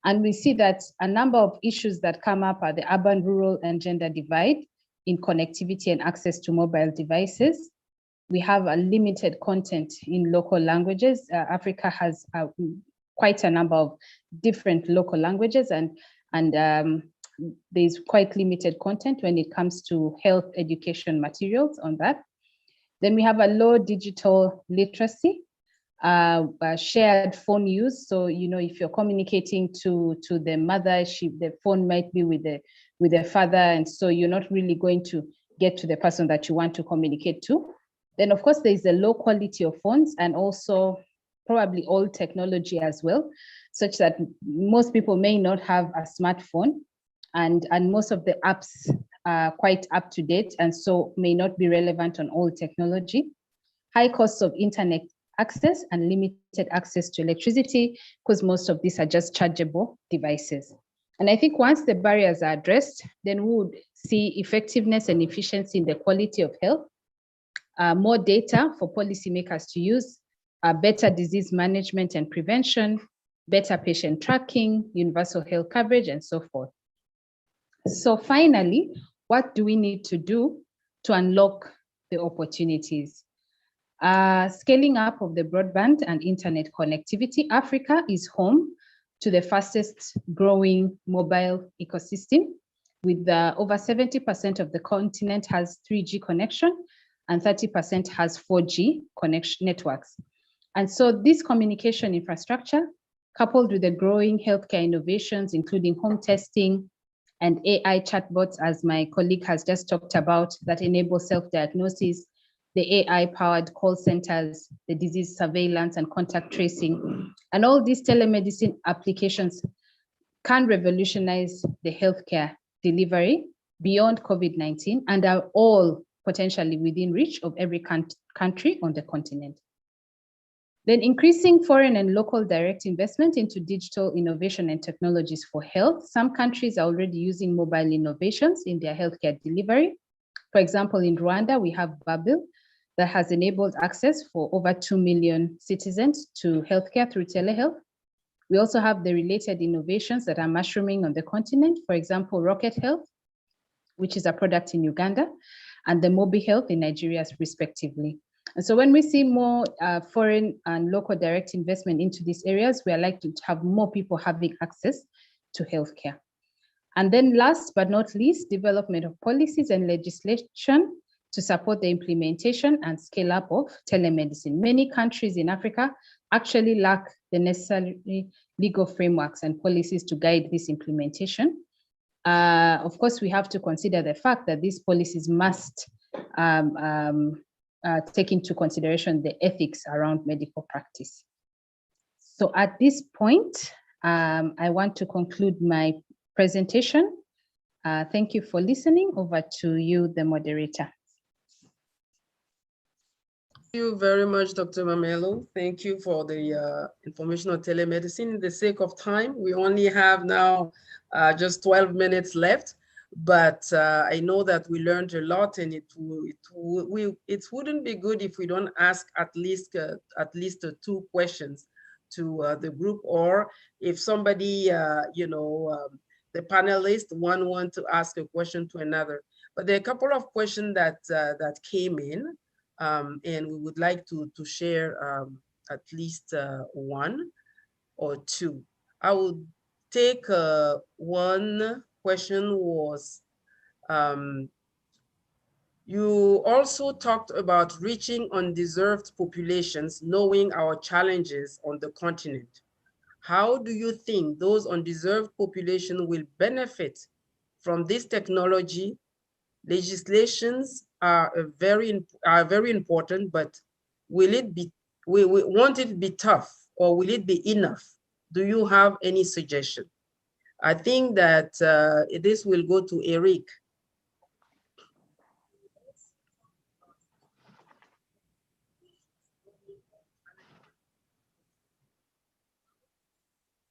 And we see that a number of issues that come up are the urban, rural, and gender divide in connectivity and access to mobile devices. We have a limited content in local languages. Africa has quite a number of different local languages, and there's quite limited content when it comes to health education materials on that. Then we have a low digital literacy, shared phone use. So, if you're communicating to the mother, the phone might be with the father, and so you're not really going to get to the person that you want to communicate to. Then, of course, there's a low quality of phones and also probably old technology as well, such that most people may not have a smartphone, and most of the apps are quite up to date and so may not be relevant on old technology. High costs of internet access and limited access to electricity, because most of these are just chargeable devices. And I think once the barriers are addressed, then we would see effectiveness and efficiency in the quality of health, more data for policymakers to use, better disease management and prevention, better patient tracking, universal health coverage, and so forth. So finally, what do we need to do to unlock the opportunities? Scaling up of the broadband and internet connectivity. Africa is home to the fastest growing mobile ecosystem, with over 70% of the continent has 3G connection and 30% has 4G connection networks. And so this communication infrastructure, coupled with the growing healthcare innovations, including home testing and AI chatbots, as my colleague has just talked about, that enable self-diagnosis, the AI-powered call centers, the disease surveillance and contact tracing, and all these telemedicine applications can revolutionize the healthcare delivery beyond COVID-19 and are all potentially within reach of every country on the continent. Then increasing foreign and local direct investment into digital innovation and technologies for health. Some countries are already using mobile innovations in their healthcare delivery. For example, in Rwanda, we have Babil that has enabled access for over 2 million citizens to healthcare through telehealth. We also have the related innovations that are mushrooming on the continent. For example, Rocket Health, which is a product in Uganda, and the Mobi Health in Nigeria, respectively. And so when we see more foreign and local direct investment into these areas, we are likely to have more people having access to healthcare. And then last but not least, development of policies and legislation to support the implementation and scale up of telemedicine. Many countries in Africa actually lack the necessary legal frameworks and policies to guide this implementation. Of course, we have to consider the fact that these policies must take into consideration the ethics around medical practice. So at this point, I want to conclude my presentation. Thank you for listening. Over to you, the moderator. Thank you very much, Dr. Mamelo. Thank you for the information on telemedicine. In the sake of time, we only have now just 12 minutes left, but I know that we learned a lot, and it wouldn't be good if we don't ask at least 2 questions to the group, or if somebody, the panelists want to ask a question to another. But there are a couple of questions that came in. And we would like to share at least 1 or 2. I will take one question was, you also talked about reaching undeserved populations, knowing our challenges on the continent. How do you think those undeserved populations will benefit from this technology? Legislations are very important, but won't it be tough, or will it be enough? Do you have any suggestion? I think that this will go to Eric.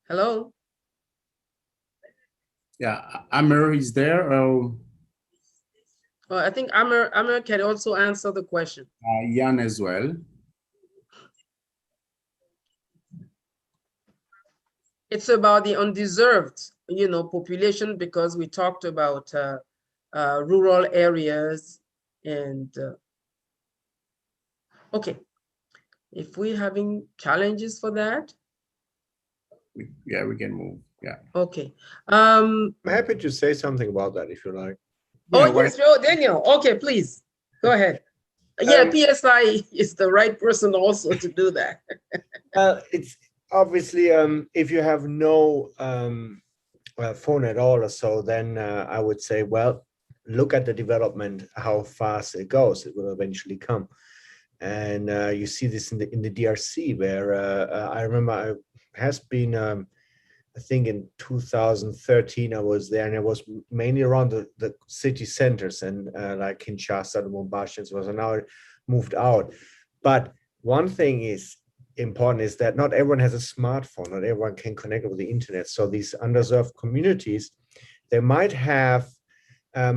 Hello? Yeah, Amr is there. I think Amr can also answer the question. Jan as well. It's about the undeserved, population, because we talked about rural areas and okay. If we're having challenges for that, we can move. Yeah. Okay. I'm happy to say something about that if you like. Oh, yes, Daniel. Okay, please go ahead. Yeah, PSI is the right person also to do that. It's obviously if you have no phone at all or so, then I would say, well, look at the development, how fast it goes. It will eventually come. And you see this in the DRC, where I remember it has been I think in 2013 I was there, and it was mainly around the city centers, and like Kinshasa, Lubumbashi was, and now it moved out. But one thing is important is that not everyone has a smartphone, not everyone can connect with the internet. So these underserved communities, they might have they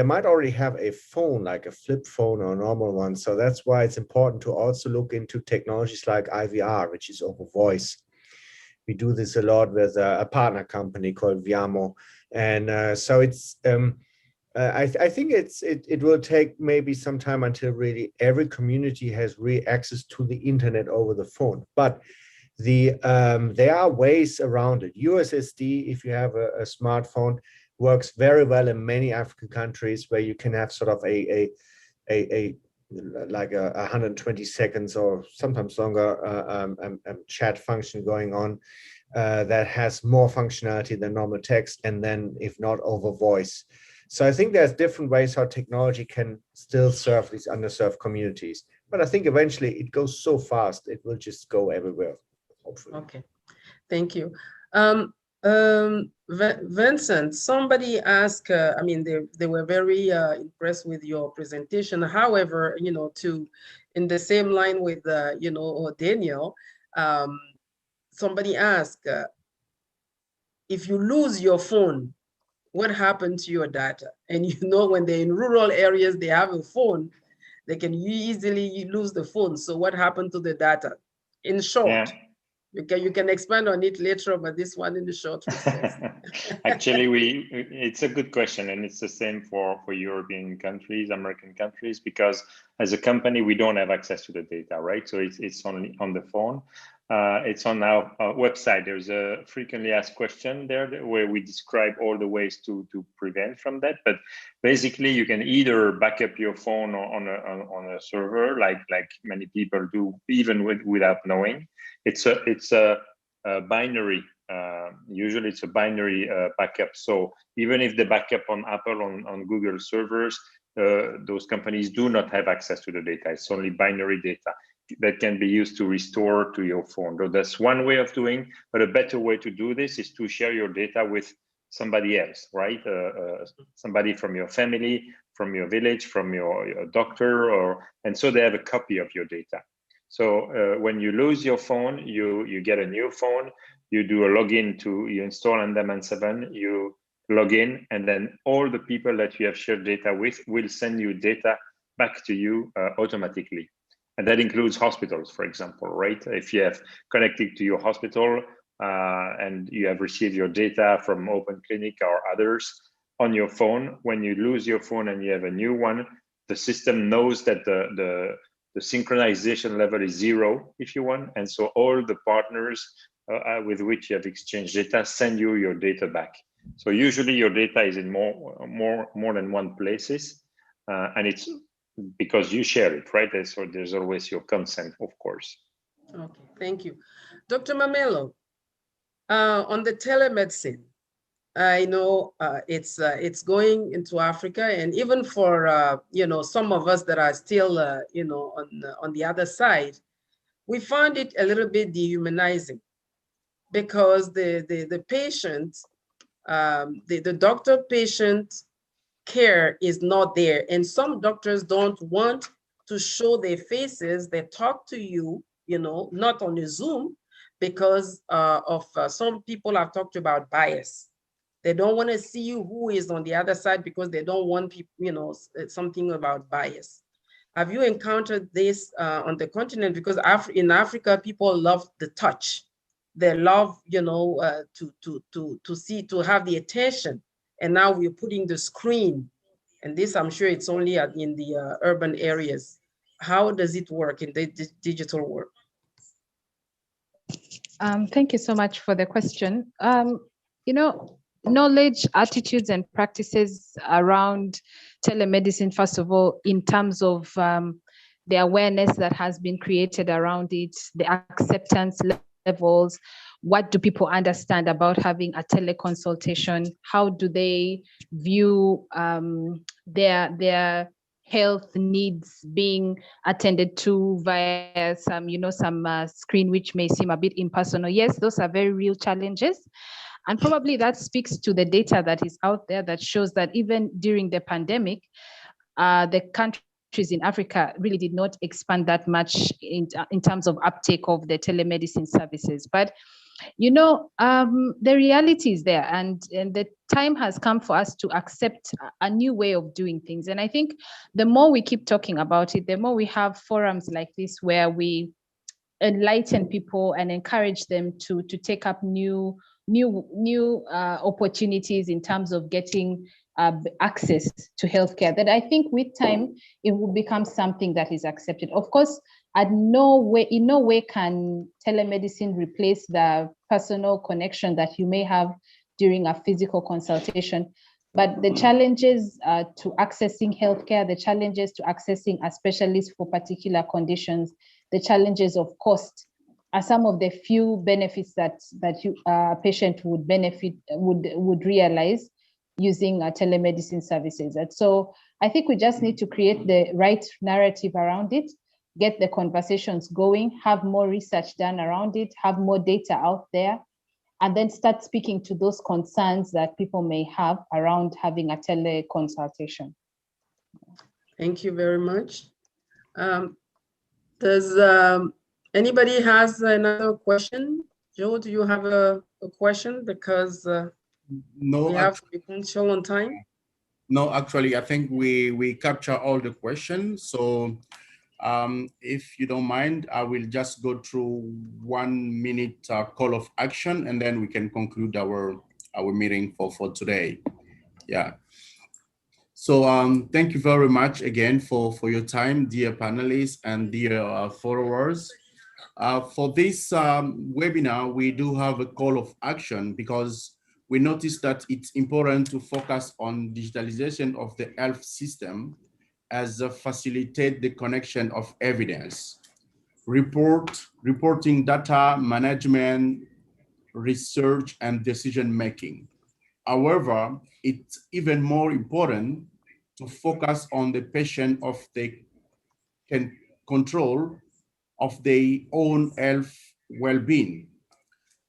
might already have a phone, like a flip phone or a normal one. So that's why it's important to also look into technologies like IVR, which is over voice. We do this a lot with a partner company called Viamo. And so it's, I think it will take maybe some time until really every community has real access to the internet over the phone. But there are ways around it. USSD, if you have a smartphone, works very well in many African countries, where you can have sort of a like a 120 seconds or sometimes longer chat function going on that has more functionality than normal text, and then if not, over voice. So I think there's different ways how technology can still serve these underserved communities. But I think eventually it goes so fast, it will just go everywhere, hopefully. Okay, thank you. Vincent, somebody asked, I mean, they were very impressed with your presentation. However, you know, in the same line with, you know, Daniel, somebody asked, if you lose your phone, what happened to your data? And you know, when they're in rural areas, they have a phone, they can easily lose the phone. So what happened to the data? In short, you can expand on it later, but this one in the short response. Actually, it's a good question, and it's the same for European countries, American countries, because as a company, we don't have access to the data, right? So it's only on the phone. It's on our website. There's a frequently asked question there where we describe all the ways to prevent from that. But basically, you can either back up your phone on a server, like many people do, even without knowing. It's a binary. Usually, it's a binary backup. So even if the backup on Apple on Google servers, those companies do not have access to the data. It's only binary data that can be used to restore to your phone. So that's one way of doing, but a better way to do this is to share your data with somebody else, right? Somebody from your family, from your village, from your doctor, and so they have a copy of your data. So when you lose your phone, you get a new phone, you do a login you install Andaman 7, you log in, and then all the people that you have shared data with will send you data back to you automatically. And that includes hospitals, for example, right? If you have connected to your hospital and you have received your data from Open Clinic or others on your phone, when you lose your phone and you have a new one, the system knows that the synchronization level is 0, if you want. And so all the partners with which you have exchanged data send you your data back. So usually your data is in more than one places, and it's because you share it, right? And so there's always your consent, of course. Okay, thank you. Dr. Mamelo, on the telemedicine, I know it's going into Africa, and even for you know, some of us that are still you know, on the other side, we found it a little bit dehumanizing, because the patient, the doctor-patient care is not there, and some doctors don't want to show their faces. They talk to you, you know, not on the Zoom, because of some people have talked about bias. They don't want to see you who is on the other side, because they don't want people, you know, something about bias. Have you encountered this on the continent? Because in Africa, people love the touch. They love, you know, to have the attention. And now we're putting the screen, and this, I'm sure it's only in the urban areas. How does it work in the digital world? Thank you so much for the question. You know, knowledge, attitudes, and practices around telemedicine, first of all, in terms of the awareness that has been created around it, the acceptance levels, what do people understand about having a teleconsultation? How do they view their health needs being attended to via some, you know, some screen which may seem a bit impersonal? Yes, those are very real challenges. And probably that speaks to the data that is out there that shows that even during the pandemic, the countries in Africa really did not expand that much in terms of uptake of the telemedicine services. But you know, the reality is there, and the time has come for us to accept a new way of doing things. And I think the more we keep talking about it, the more we have forums like this where we enlighten people and encourage them to take up new opportunities in terms of getting access to healthcare, that I think with time it will become something that is accepted. Of course, in no way can telemedicine replace the personal connection that you may have during a physical consultation. But the challenges to accessing healthcare, the challenges to accessing a specialist for particular conditions, the challenges of cost are some of the few benefits that a patient would realize using telemedicine services. And so I think we just need to create the right narrative around it, get the conversations going, have more research done around it, have more data out there, and then start speaking to those concerns that people may have around having a teleconsultation. Thank you very much. Does anybody has another question? Joe, do you have a question? Because no, we have to be punctual on time. No, actually, I think we capture all the questions. So if you don't mind, I will just go through 1 minute call of action, and then we can conclude our meeting for today. Yeah. So thank you very much again for your time, dear panelists and dear followers. For this webinar, we do have a call of action because we noticed that it's important to focus on digitalization of the health system as facilitate the connection of evidence, reporting data, management, research, and decision-making. However, it's even more important to focus on the patient of the control of their own health well-being.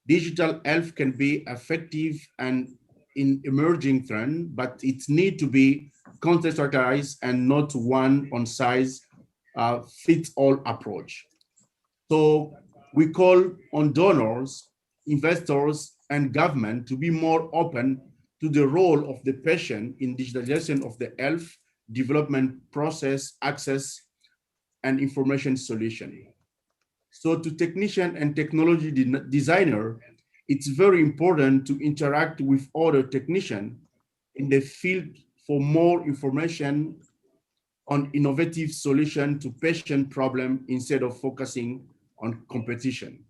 Digital health can be effective and in emerging trend, but it needs to be contextualized and not one-size-fits-all approach. So we call on donors, investors, and government to be more open to the role of the patient in digitalization of the health development process, access, and information solution. So to technician and technology designer, it's very important to interact with other technicians in the field for more information on innovative solution to patient problem instead of focusing on competition.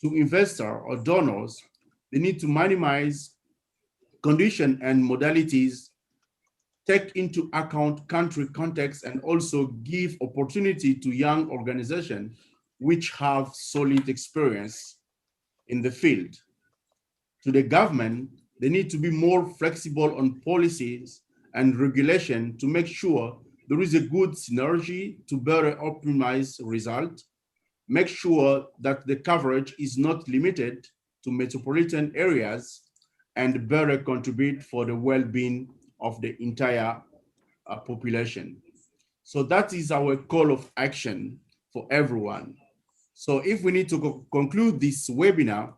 To investor or donors, they need to minimize condition and modalities, take into account country context, and also give opportunity to young organizations which have solid experience in the field. To the government, they need to be more flexible on policies and regulation to make sure there is a good synergy to better optimize results, make sure that the coverage is not limited to metropolitan areas, and better contribute for the well-being of the entire population. So that is our call of action for everyone. So if we need to conclude this webinar,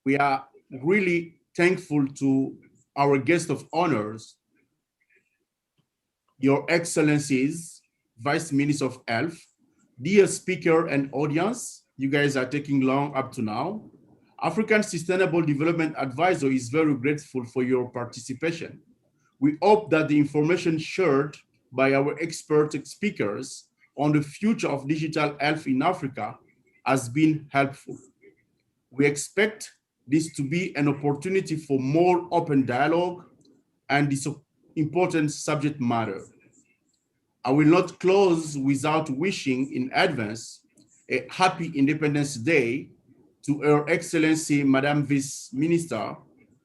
we are really thankful to our guest of honors, Your Excellencies, Vice Minister of Health, dear speaker and audience, you guys are taking long up to now. African Sustainable Development Advisor is very grateful for your participation. We hope that the information shared by our expert speakers on the future of digital health in Africa has been helpful. We expect this to be an opportunity for more open dialogue and this important subject matter. I will not close without wishing in advance a happy Independence Day to Her Excellency, Madame Vice Minister,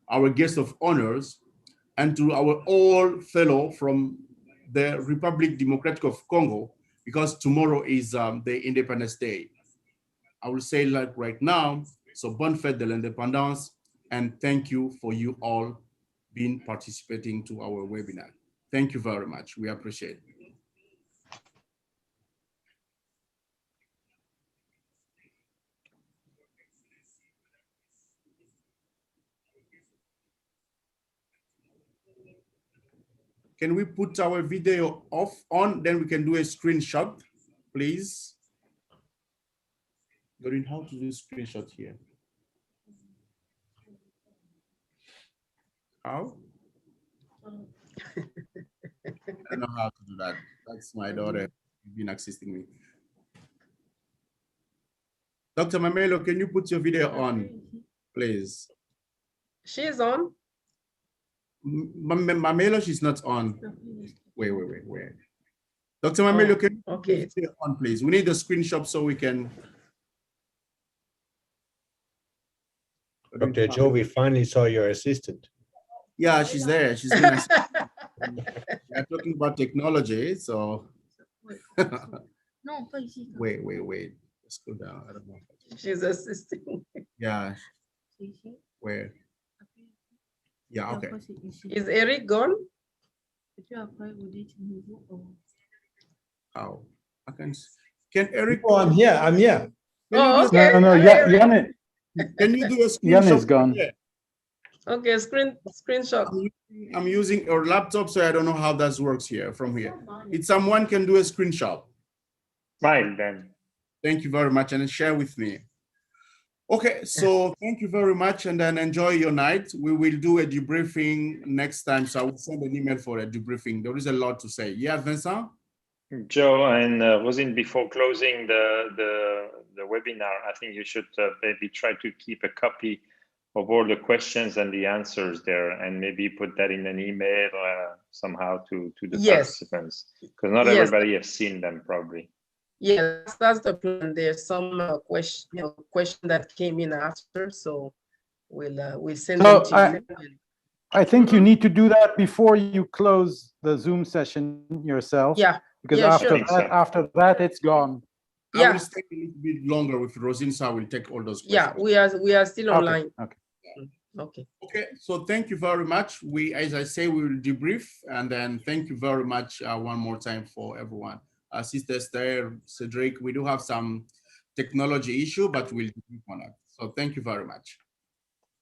our guest of honors, and to our all fellow from the Republic Democratic of Congo, because tomorrow is the Independence Day. I will say like right now, so bonne fête de l'indépendance, and thank you for you all being participating to our webinar. Thank you very much, we appreciate it. Can we put our video on, then we can do a screenshot, please? Doreen, how to do screenshot here? How? I don't know how to do that. That's my daughter been assisting me. Dr. Mamelo, can you put your video on, please? She is on. Mamelo, she's not on. Wait. Dr. Mamelo, can you okay. stay on, please? We need a screenshot so we can. Dr. Joe, we finally saw your assistant. Yeah, she's there. She's been. We're talking about technology, so. Wait. Let's go down. I don't know. She's assisting. Yeah. Where? Yeah. Okay. Is Eric gone? How? Can Eric? Oh, I'm here. Oh, okay. No, Jan, Can you do a Jan screenshot? is gone. Yeah. Okay, screenshot. I'm using your laptop, so I don't know how that works here from here. If someone can do a screenshot. Fine, then. Thank you very much, and share with me. Okay, so thank you very much, and then enjoy your night. We will do a debriefing next time, so I will send an email for a debriefing. There is a lot to say. Yeah, Vincent? Joe and Rosine, before closing the webinar, I think you should maybe try to keep a copy of all the questions and the answers there, and maybe put that in an email somehow to the participants, because not everybody has seen them probably. Yes, that's the plan. There's some question that came in after, so we'll send them to you. I think you need to do that before you close the Zoom session yourself. Yeah. Because after that, it's gone. I will stay a little bit longer with Rosine, so I will take all those questions. Yeah, we are still online. Okay. Okay. So thank you very much. As I say, we will debrief, and then thank you very much one more time for everyone. Sister Esther, Cedric, we do have some technology issue, but we'll debrief on it. So thank you very much.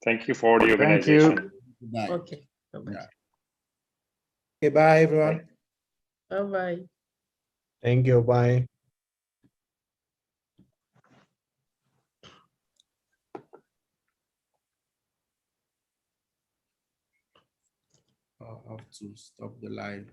Thank you for the organization. Thank Good night. Okay. Okay, bye, everyone. Bye-bye. Thank you. Bye. I have to stop the live.